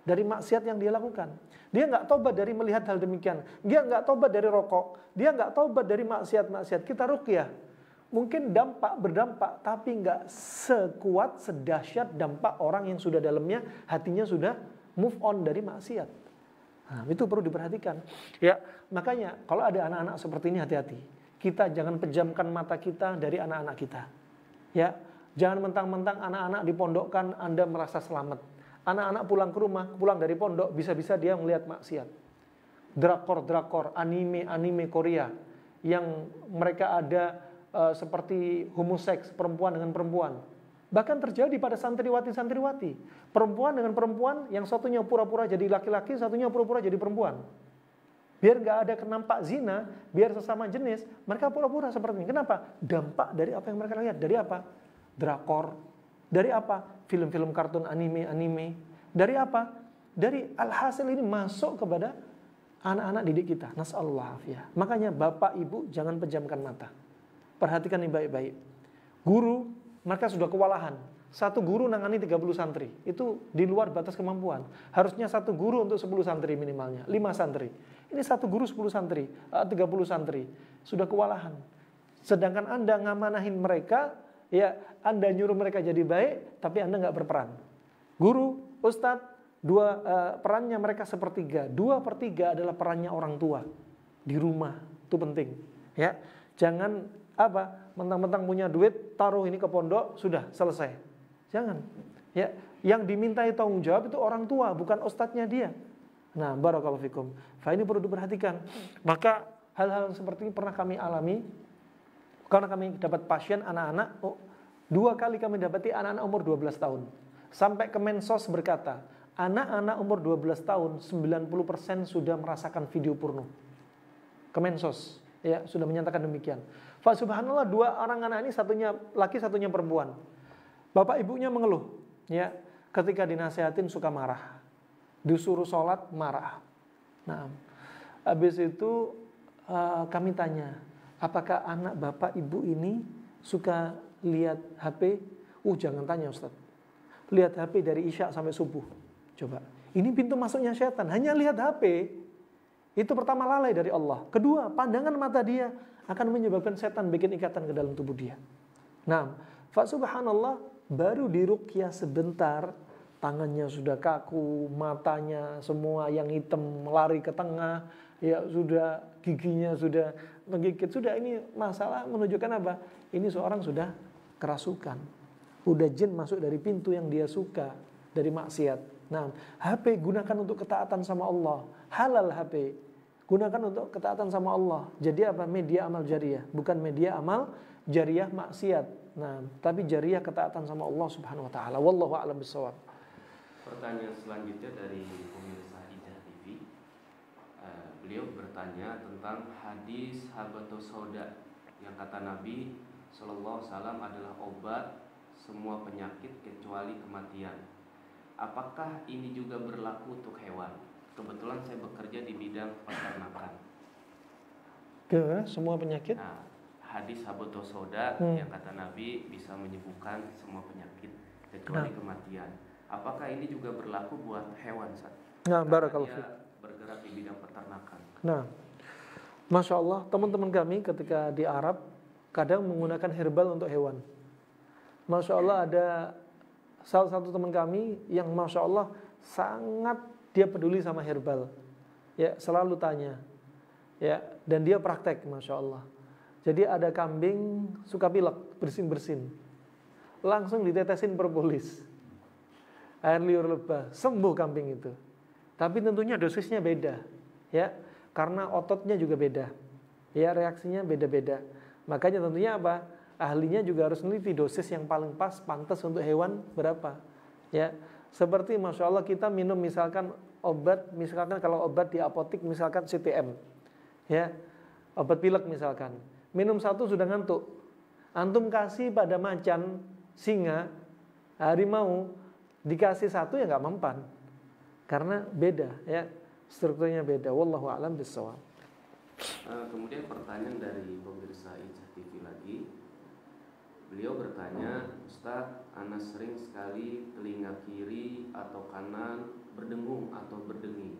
S2: dari maksiat yang dia lakukan. Dia enggak taubat dari melihat hal demikian. Dia enggak taubat dari rokok. Dia enggak taubat dari maksiat-maksiat. Kita ruqyah. Mungkin berdampak, tapi enggak sekuat, sedahsyat dampak orang yang sudah dalamnya, hatinya sudah move on dari maksiat. Nah, itu perlu diperhatikan. Ya, makanya kalau ada anak-anak seperti ini hati-hati. Kita jangan pejamkan mata kita dari anak-anak kita. Ya, jangan mentang-mentang anak-anak dipondokkan Anda merasa selamat. Anak-anak pulang ke rumah, pulang dari pondok, bisa-bisa dia melihat maksiat. Drakor, anime Korea yang mereka ada seperti homoseks, perempuan dengan perempuan. Bahkan terjadi pada santriwati. Perempuan dengan perempuan, yang satunya pura-pura jadi laki-laki, satunya pura-pura jadi perempuan. Biar nggak ada nampak zina, biar sesama jenis, mereka pura-pura seperti ini. Kenapa? Dampak dari apa yang mereka lihat. Dari apa? Drakor. Dari apa? Film-film kartun anime. Dari apa? Dari alhasil ini masuk kepada anak-anak didik kita. Nas'alullah afiyah. Makanya bapak ibu jangan pejamkan mata. Perhatikan ini baik-baik. Guru, mereka sudah kewalahan. Satu guru nangani 30 santri. Itu di luar batas kemampuan. Harusnya satu guru untuk 10 santri minimalnya. 5 santri. Ini satu guru 10 santri, 30 santri. Sudah kewalahan. Sedangkan Anda ngamanahin mereka, ya Anda nyuruh mereka jadi baik, tapi Anda nggak berperan. Guru, ustadz, perannya mereka sepertiga. 2/3 adalah perannya orang tua. Di rumah, itu penting. Ya, jangan mentang-mentang punya duit, taruh ini ke pondok, sudah selesai. Jangan. Ya, yang dimintai tanggung jawab itu orang tua, bukan ustadznya dia. Nah, barakallahu fikum. Ini perlu diperhatikan. Maka hal-hal seperti ini pernah kami alami karena kami dapat pasien anak-anak. 2 kali kami dapati anak-anak umur 12 tahun. Sampai Kemensos berkata, anak-anak umur 12 tahun 90% sudah merasakan video porno. Kemensos ya sudah menyatakan demikian. Subhanallah, 2 orang anak ini, satunya laki satunya perempuan. Bapak ibunya mengeluh ya, ketika dinasehatin suka marah. Disuruh sholat marah. Nah, habis itu kami tanya, apakah anak bapak ibu ini suka lihat HP? Jangan tanya Ustaz. Lihat HP dari Isya sampai subuh. Coba. Ini pintu masuknya setan. Hanya lihat HP. Itu pertama lalai dari Allah. Kedua, pandangan mata dia akan menyebabkan setan bikin ikatan ke dalam tubuh dia. Nah, fa subhanallah, baru diruqyah sebentar, tangannya sudah kaku, matanya semua yang hitam lari ke tengah, ya sudah giginya sudah menggigit. Sudah, ini masalah menunjukkan apa? Ini seorang sudah kerasukan. Udah jin masuk dari pintu yang dia suka, dari maksiat. Nah, HP gunakan untuk ketaatan sama Allah. Halal HP. Gunakan untuk ketaatan sama Allah. Jadi apa? Media amal jariah. Bukan media amal jariah maksiat. Nah, tapi jariah ketaatan sama Allah Subhanahu wa taala. Wallahu a'lam bishawab.
S1: Pertanyaan selanjutnya dari pemirsa Hijrah TV. Beliau bertanya tentang hadis habatus sauda yang kata Nabi sallallahu alaihi wasallam adalah obat semua penyakit kecuali kematian. Apakah ini juga berlaku untuk hewan? Kebetulan saya bekerja di bidang peternakan.
S2: Ke semua penyakit?
S1: Nah, hadis habatus sauda yang kata Nabi bisa menyembuhkan semua penyakit kecuali kematian. Apakah ini juga berlaku buat hewan, Ustaz?
S2: Nah, barakallahu fiik.
S1: Bergerak di bidang peternakan.
S2: Nah, Masya Allah, teman-teman kami ketika di Arab kadang menggunakan herbal untuk hewan. Masya Allah, ada salah satu teman kami yang Masya Allah sangat dia peduli sama herbal. Ya, selalu tanya. Ya, dan dia praktek, Masya Allah. Jadi ada kambing suka pilek, bersin-bersin. Langsung ditetesin propolis. Air liur lebah, sembuh kambing itu. Tapi tentunya dosisnya beda. Ya, karena ototnya juga beda. Ya, reaksinya beda-beda. Makanya tentunya apa? Ahlinya juga harus neliti dosis yang paling pas, pantas untuk hewan berapa. Ya, seperti Masya Allah kita minum misalkan obat, misalkan kalau obat di apotik misalkan CTM. Ya, obat pilek misalkan. Minum satu sudah ngantuk. Antum kasih pada macan, singa, harimau, dikasih satu ya nggak mempan. Karena beda, ya, strukturnya beda. Wallahu a'lam bishawab.
S1: Kemudian pertanyaan dari pemirsa Hijrah TV lagi. Beliau bertanya, Ustaz, ana sering sekali telinga kiri atau kanan berdengung atau berdenging.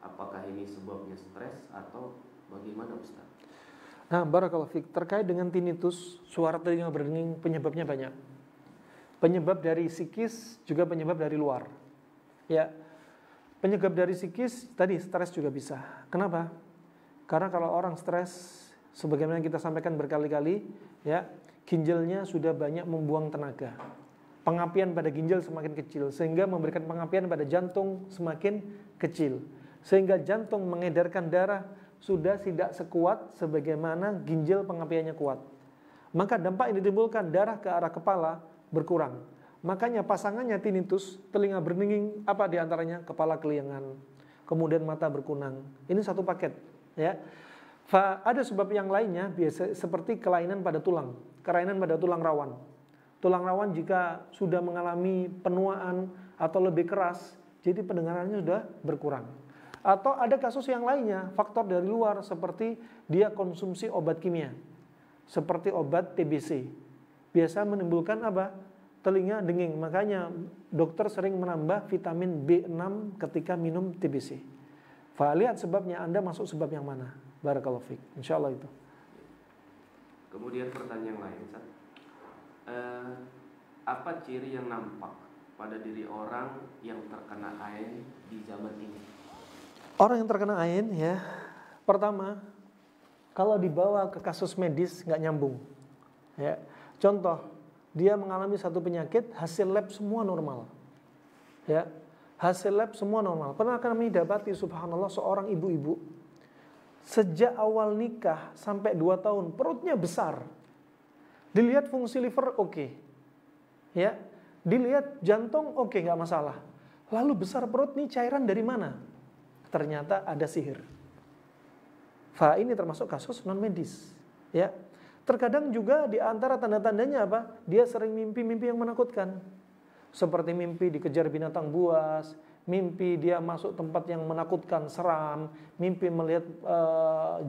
S1: Apakah ini sebabnya stres atau bagaimana, Ustaz?
S2: Nah, barakallahu fiik, terkait dengan tinnitus, suara telinga berdenging, penyebabnya banyak. Penyebab dari psikis juga penyebab dari luar. Ya. Penyebab dari psikis tadi stres juga bisa. Kenapa? Karena kalau orang stres, sebagaimana kita sampaikan berkali-kali, ya, ginjalnya sudah banyak membuang tenaga. Pengapian pada ginjal semakin kecil, sehingga memberikan pengapian pada jantung semakin kecil. Sehingga jantung mengedarkan darah sudah tidak sekuat sebagaimana ginjal pengapiannya kuat. Maka dampak yang ditimbulkan darah ke arah kepala berkurang. Makanya pasangannya tinnitus, telinga berdenging, apa diantaranya? Kepala keliangan, kemudian mata berkunang. Ini satu paket, ya. Ada sebab yang lainnya, biasa seperti kelainan pada tulang, tulang rawan. Tulang rawan jika sudah mengalami penuaan atau lebih keras, jadi pendengarannya sudah berkurang. Atau ada kasus yang lainnya, faktor dari luar seperti dia konsumsi obat kimia, seperti obat TBC, biasa menimbulkan apa? Telinga denging. Makanya dokter sering menambah vitamin B6 ketika minum TBC. Lihat sebabnya, Anda masuk sebab yang mana? Barakallahu fiik. Insyaallah itu.
S1: Kemudian pertanyaan lain, Ustaz. Apa ciri yang nampak pada diri orang yang terkena ain di zaman ini?
S2: Orang yang terkena ain, ya, pertama, kalau dibawa ke kasus medis nggak nyambung. Ya, contoh, dia mengalami satu penyakit, hasil lab semua normal. Ya, hasil lab semua normal. Pernah kami dapati, subhanallah, seorang ibu-ibu sejak awal nikah sampai 2 tahun perutnya besar. Dilihat fungsi liver oke. Ya, dilihat jantung oke, nggak masalah. Lalu besar perut nih, cairan dari mana? Ternyata ada sihir. Ini termasuk kasus non medis. Ya. Terkadang juga di antara tanda-tandanya apa? Dia sering mimpi-mimpi yang menakutkan. Seperti mimpi dikejar binatang buas, mimpi dia masuk tempat yang menakutkan, seram, mimpi melihat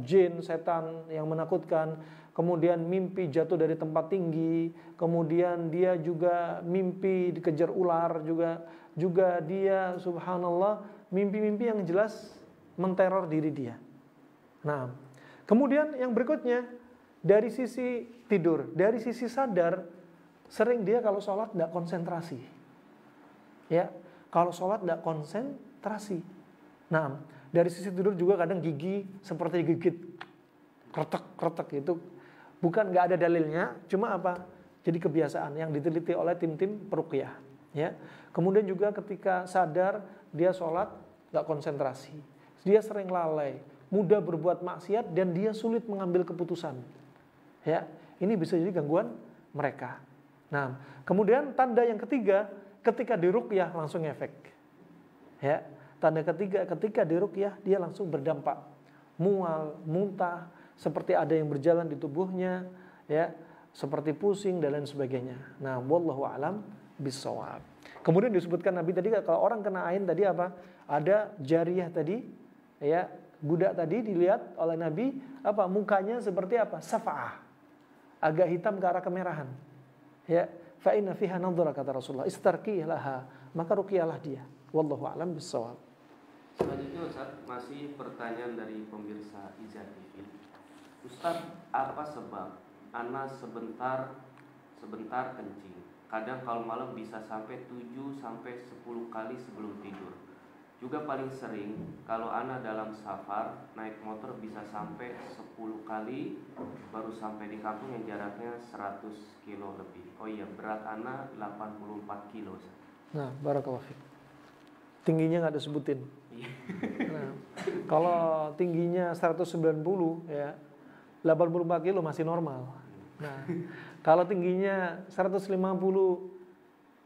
S2: jin, setan yang menakutkan, kemudian mimpi jatuh dari tempat tinggi, kemudian dia juga mimpi dikejar ular, juga dia subhanallah mimpi-mimpi yang jelas menteror diri dia. Nah, kemudian yang berikutnya dari sisi tidur, dari sisi sadar, sering dia kalau sholat tidak konsentrasi. Ya, kalau sholat tidak konsentrasi. Nah, dari sisi tidur juga kadang gigi seperti digigit, kretek-kretek itu bukan nggak ada dalilnya, cuma apa? Jadi kebiasaan yang diteliti oleh tim-tim peruqyah. Ya, kemudian juga ketika sadar dia sholat nggak konsentrasi, dia sering lalai, mudah berbuat maksiat dan dia sulit mengambil keputusan. Ya, ini bisa jadi gangguan mereka. Nah, kemudian tanda yang ketiga, ketika diruqyah langsung efek. Ya, tanda ketiga ketika diruqyah dia langsung berdampak. Mual, muntah, seperti ada yang berjalan di tubuhnya, ya, seperti pusing dan lain sebagainya. Nah, wallahu a'lam bissawab. Kemudian disebutkan Nabi tadi kalau orang kena ain tadi apa? Ada jariyah tadi, ya, budak tadi dilihat oleh Nabi apa? Mukanya seperti apa? Safa'ah. Agak hitam ke arah kemerahan. Ya, fa inna fiha nadhra kata Rasulullah, istarqi laha, maka ruqyalah dia. Wallahu a'lam bissawab.
S1: Selanjutnya Ustaz, masih pertanyaan dari pemirsa Izah TV. Ustaz, apa sebab ana sebentar kencing? Kadang kalau malam bisa sampai 7 sampai 10 kali sebelum tidur. Juga paling sering kalau ana dalam safar naik motor bisa sampai 10 kali baru sampai di kampung yang jaraknya 100 kilo lebih. Oh iya, berat ana 84 kilo.
S2: Nah, barakallahu fiik. Tingginya nggak disebutin. Nah, kalau tingginya 190 ya 84 kilo masih normal. Nah, kalau tingginya 150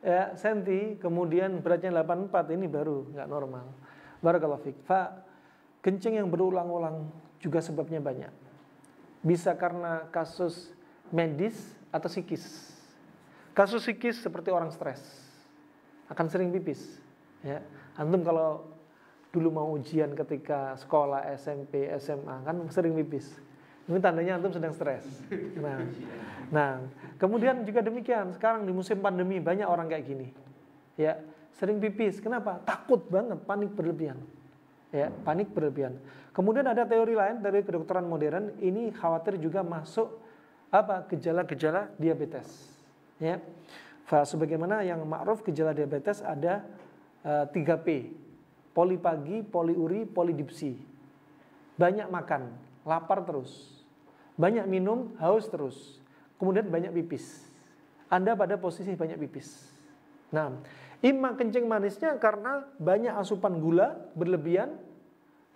S2: ya senti, kemudian beratnya 84, ini baru nggak normal. Barakallahu fiik. Kencing yang berulang-ulang juga sebabnya banyak. Bisa karena kasus medis atau psikis. Kasus psikis seperti orang stres, akan sering pipis. Ya, antum kalau dulu mau ujian ketika sekolah SMP, SMA kan sering pipis. Ini tandanya antum sedang stres. Nah, kemudian juga demikian. Sekarang di musim pandemi banyak orang kayak gini. Ya, sering pipis. Kenapa? Takut banget, panik berlebihan. Ya, panik berlebihan. Kemudian ada teori lain dari kedokteran modern, ini khawatir juga masuk apa? Gejala-gejala diabetes. Ya. Sebagaimana yang ma'ruf gejala diabetes ada 3P. Polipagi, poliuri, polidipsi. Banyak makan, lapar terus. Banyak minum, haus terus. Kemudian banyak pipis. Anda pada posisi banyak pipis. Nah, imma kencing manisnya karena banyak asupan gula berlebihan,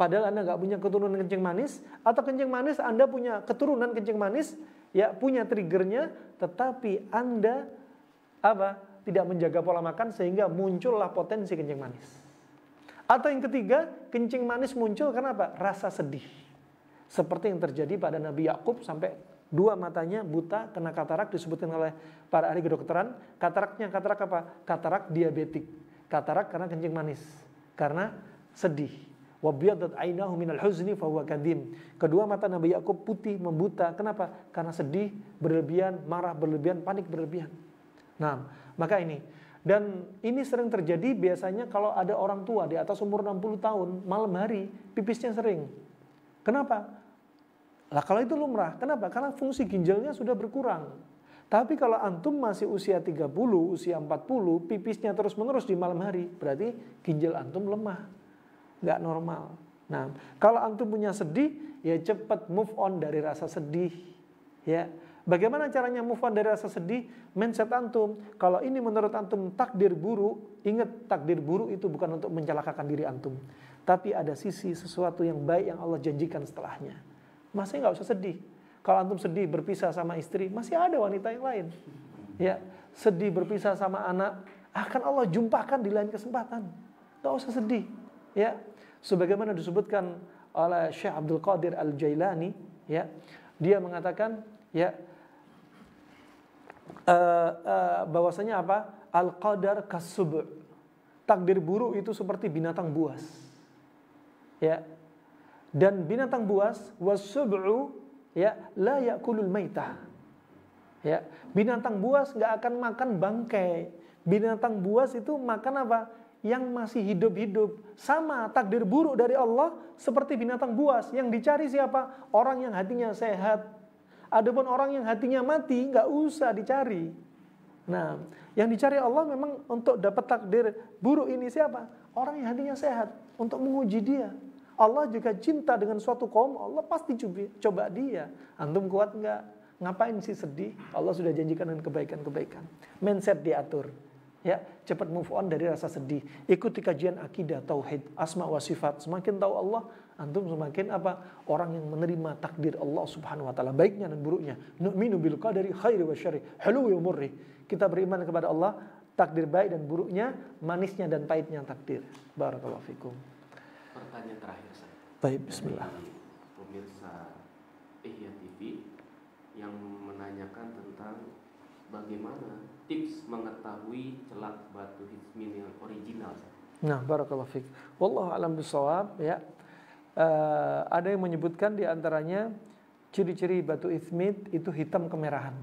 S2: padahal Anda nggak punya keturunan kencing manis, atau kencing manis Anda punya keturunan kencing manis, ya punya triggernya, tetapi Anda apa? Tidak menjaga pola makan sehingga muncullah potensi kencing manis. Atau yang ketiga, kencing manis muncul karena apa? Rasa sedih. Seperti yang terjadi pada Nabi Yakub sampai 2 matanya buta kena katarak, disebutkan oleh para ahli kedokteran. Kataraknya katarak apa? Katarak diabetik. Katarak karena kencing manis, karena sedih. Wabyadat ainahu minal huzni fahuwa kadim. Kedua mata Nabi Yakub putih membuta. Kenapa? Karena sedih berlebihan, marah berlebihan, panik berlebihan. Nah, maka ini. Dan ini sering terjadi biasanya kalau ada orang tua di atas umur 60 tahun, malam hari pipisnya sering. Kenapa? Lah kalau itu lumrah. Kenapa? Karena fungsi ginjalnya sudah berkurang. Tapi kalau antum masih usia 30, usia 40, pipisnya terus menerus di malam hari, berarti ginjal antum lemah. Nggak normal. Nah, kalau antum punya sedih, ya cepat move on dari rasa sedih. Ya. Bagaimana caranya move on dari rasa sedih? Mindset antum. Kalau ini menurut antum takdir buruk, ingat takdir buruk itu bukan untuk mencelakakan diri antum. Tapi ada sisi sesuatu yang baik yang Allah janjikan setelahnya. Masih nggak usah sedih. Kalau antum sedih berpisah sama istri, masih ada wanita yang lain. Ya, sedih berpisah sama anak, akan Allah jumpakan di lain kesempatan. Nggak usah sedih. Ya, sebagaimana disebutkan oleh Syekh Abdul Qadir Al-Jailani, ya, dia mengatakan, ya, bahwasanya apa? Al-qadar kasub'. takdir buruk itu seperti binatang buas. Ya. Dan binatang buas wasub'u ya la yakulul maitah. Ya, binatang buas nggak akan makan bangkai. Binatang buas itu makan apa? Yang masih hidup-hidup. Sama takdir buruk dari Allah seperti binatang buas. Yang dicari siapa? Orang yang hatinya sehat. Adapun orang yang hatinya mati nggak usah dicari. Nah, yang dicari Allah memang untuk dapat takdir buruk ini siapa? Orang yang hatinya sehat, untuk menguji dia. Allah juga cinta dengan suatu kaum, Allah pasti coba dia. Antum kuat enggak? Ngapain sih sedih? Allah sudah janjikan dengan kebaikan-kebaikan. Mindset diatur. Ya, cepat move on dari rasa sedih. Ikuti kajian akidah, tauhid, asma wa sifat. Semakin tahu Allah, antum semakin apa? Orang yang menerima takdir Allah Subhanahu wa taala, baiknya dan buruknya. Nu'minu bil qadari khairi wa syarri, hulwi wa murri. Kita beriman kepada Allah, takdir baik dan buruknya, manisnya dan pahitnya takdir. Barakallahu fikum.
S1: Pertanyaan terakhir saya.
S2: Baik, bismillah.
S1: Dari pemirsa Ihya TV yang menanyakan tentang bagaimana tips mengetahui celak batu hismin yang original.
S2: Nah, barakallahu fiik. Wallahu a'lam bishawab ya. Ada yang menyebutkan di antaranya ciri-ciri batu ismit itu hitam kemerahan.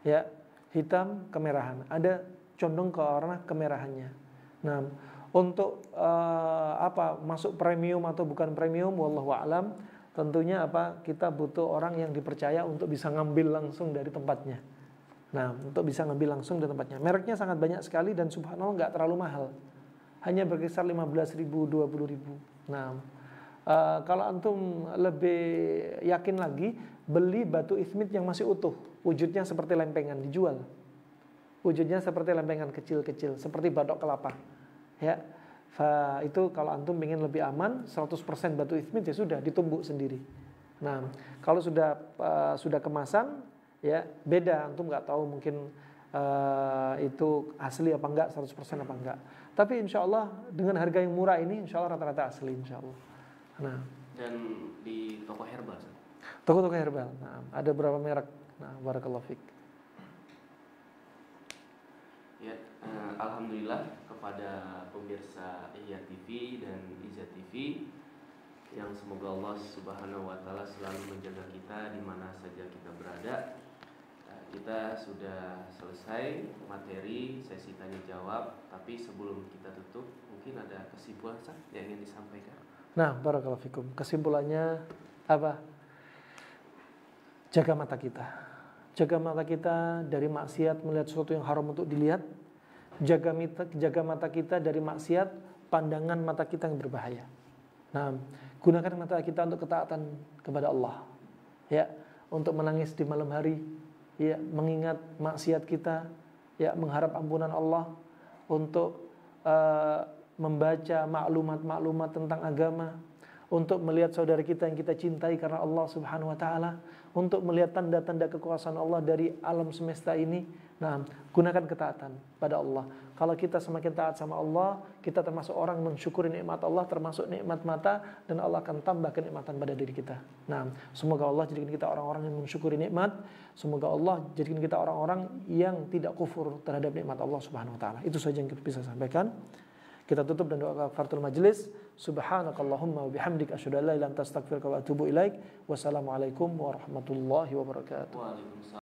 S2: Ya, hitam kemerahan. Ada condong ke warna kemerahannya. Nah, untuk masuk premium atau bukan premium, wallahu a'lam, tentunya kita butuh orang yang dipercaya untuk bisa ngambil langsung dari tempatnya. Nah, untuk bisa ngambil langsung dari tempatnya. Mereknya sangat banyak sekali dan subhanallah nggak terlalu mahal. Hanya berkisar 15.000, 20.000. Nah, kalau antum lebih yakin lagi, beli batu ismit yang masih utuh, wujudnya seperti lempengan, dijual. Wujudnya seperti lempengan kecil-kecil, seperti batok kelapa. Ya, itu kalau antum ingin lebih aman, 100% batu ismit ya sudah ditumbuk sendiri. Nah, kalau sudah kemasan, ya beda, antum nggak tahu mungkin itu asli apa enggak, 100% apa enggak. Tapi insya Allah dengan harga yang murah ini, insya Allah rata-rata asli, insya Allah. Nah,
S1: dan di toko herbal.
S2: Toko-toko herbal. Nah, ada berapa merek? Nah, barakallahu fiik.
S1: Ya, alhamdulillah kepada pemirsa Ihya TV dan Izzah TV yang semoga Allah Subhanahu wa taala selalu menjaga kita di mana saja kita berada. Kita sudah selesai materi sesi tanya jawab, tapi sebelum kita tutup mungkin ada kesimpulan yang ingin disampaikan.
S2: Nah, barakallahu fikum. Kesimpulannya apa? Jaga mata kita. Jaga mata kita dari maksiat, melihat sesuatu yang haram untuk dilihat. Jaga mata kita dari maksiat, pandangan mata kita yang berbahaya. Nah, gunakan mata kita untuk ketaatan kepada Allah. Ya, untuk menangis di malam hari, ya, mengingat maksiat kita, ya, mengharap ampunan Allah, untuk membaca maklumat-maklumat tentang agama, untuk melihat saudara kita yang kita cintai karena Allah Subhanahu wa taala, untuk melihat tanda-tanda kekuasaan Allah dari alam semesta ini. Nah, gunakan ketaatan pada Allah. Kalau kita semakin taat sama Allah, kita termasuk orang mensyukuri nikmat Allah, termasuk nikmat mata, dan Allah akan tambah kenikmatan pada diri kita. Nah, semoga Allah jadikan kita orang-orang yang mensyukuri nikmat. Semoga Allah jadikan kita orang-orang yang tidak kufur terhadap nikmat Allah Subhanahu wa taala. Itu saja yang kita bisa sampaikan. Kita tutup dan doa kafaratul majlis. Subhanakallahumma wa bihamdika asyhadu an la ilaha illa anta astaghfiruka wa atubu ilaik. Wassalamualaikum warahmatullahi wabarakatuh.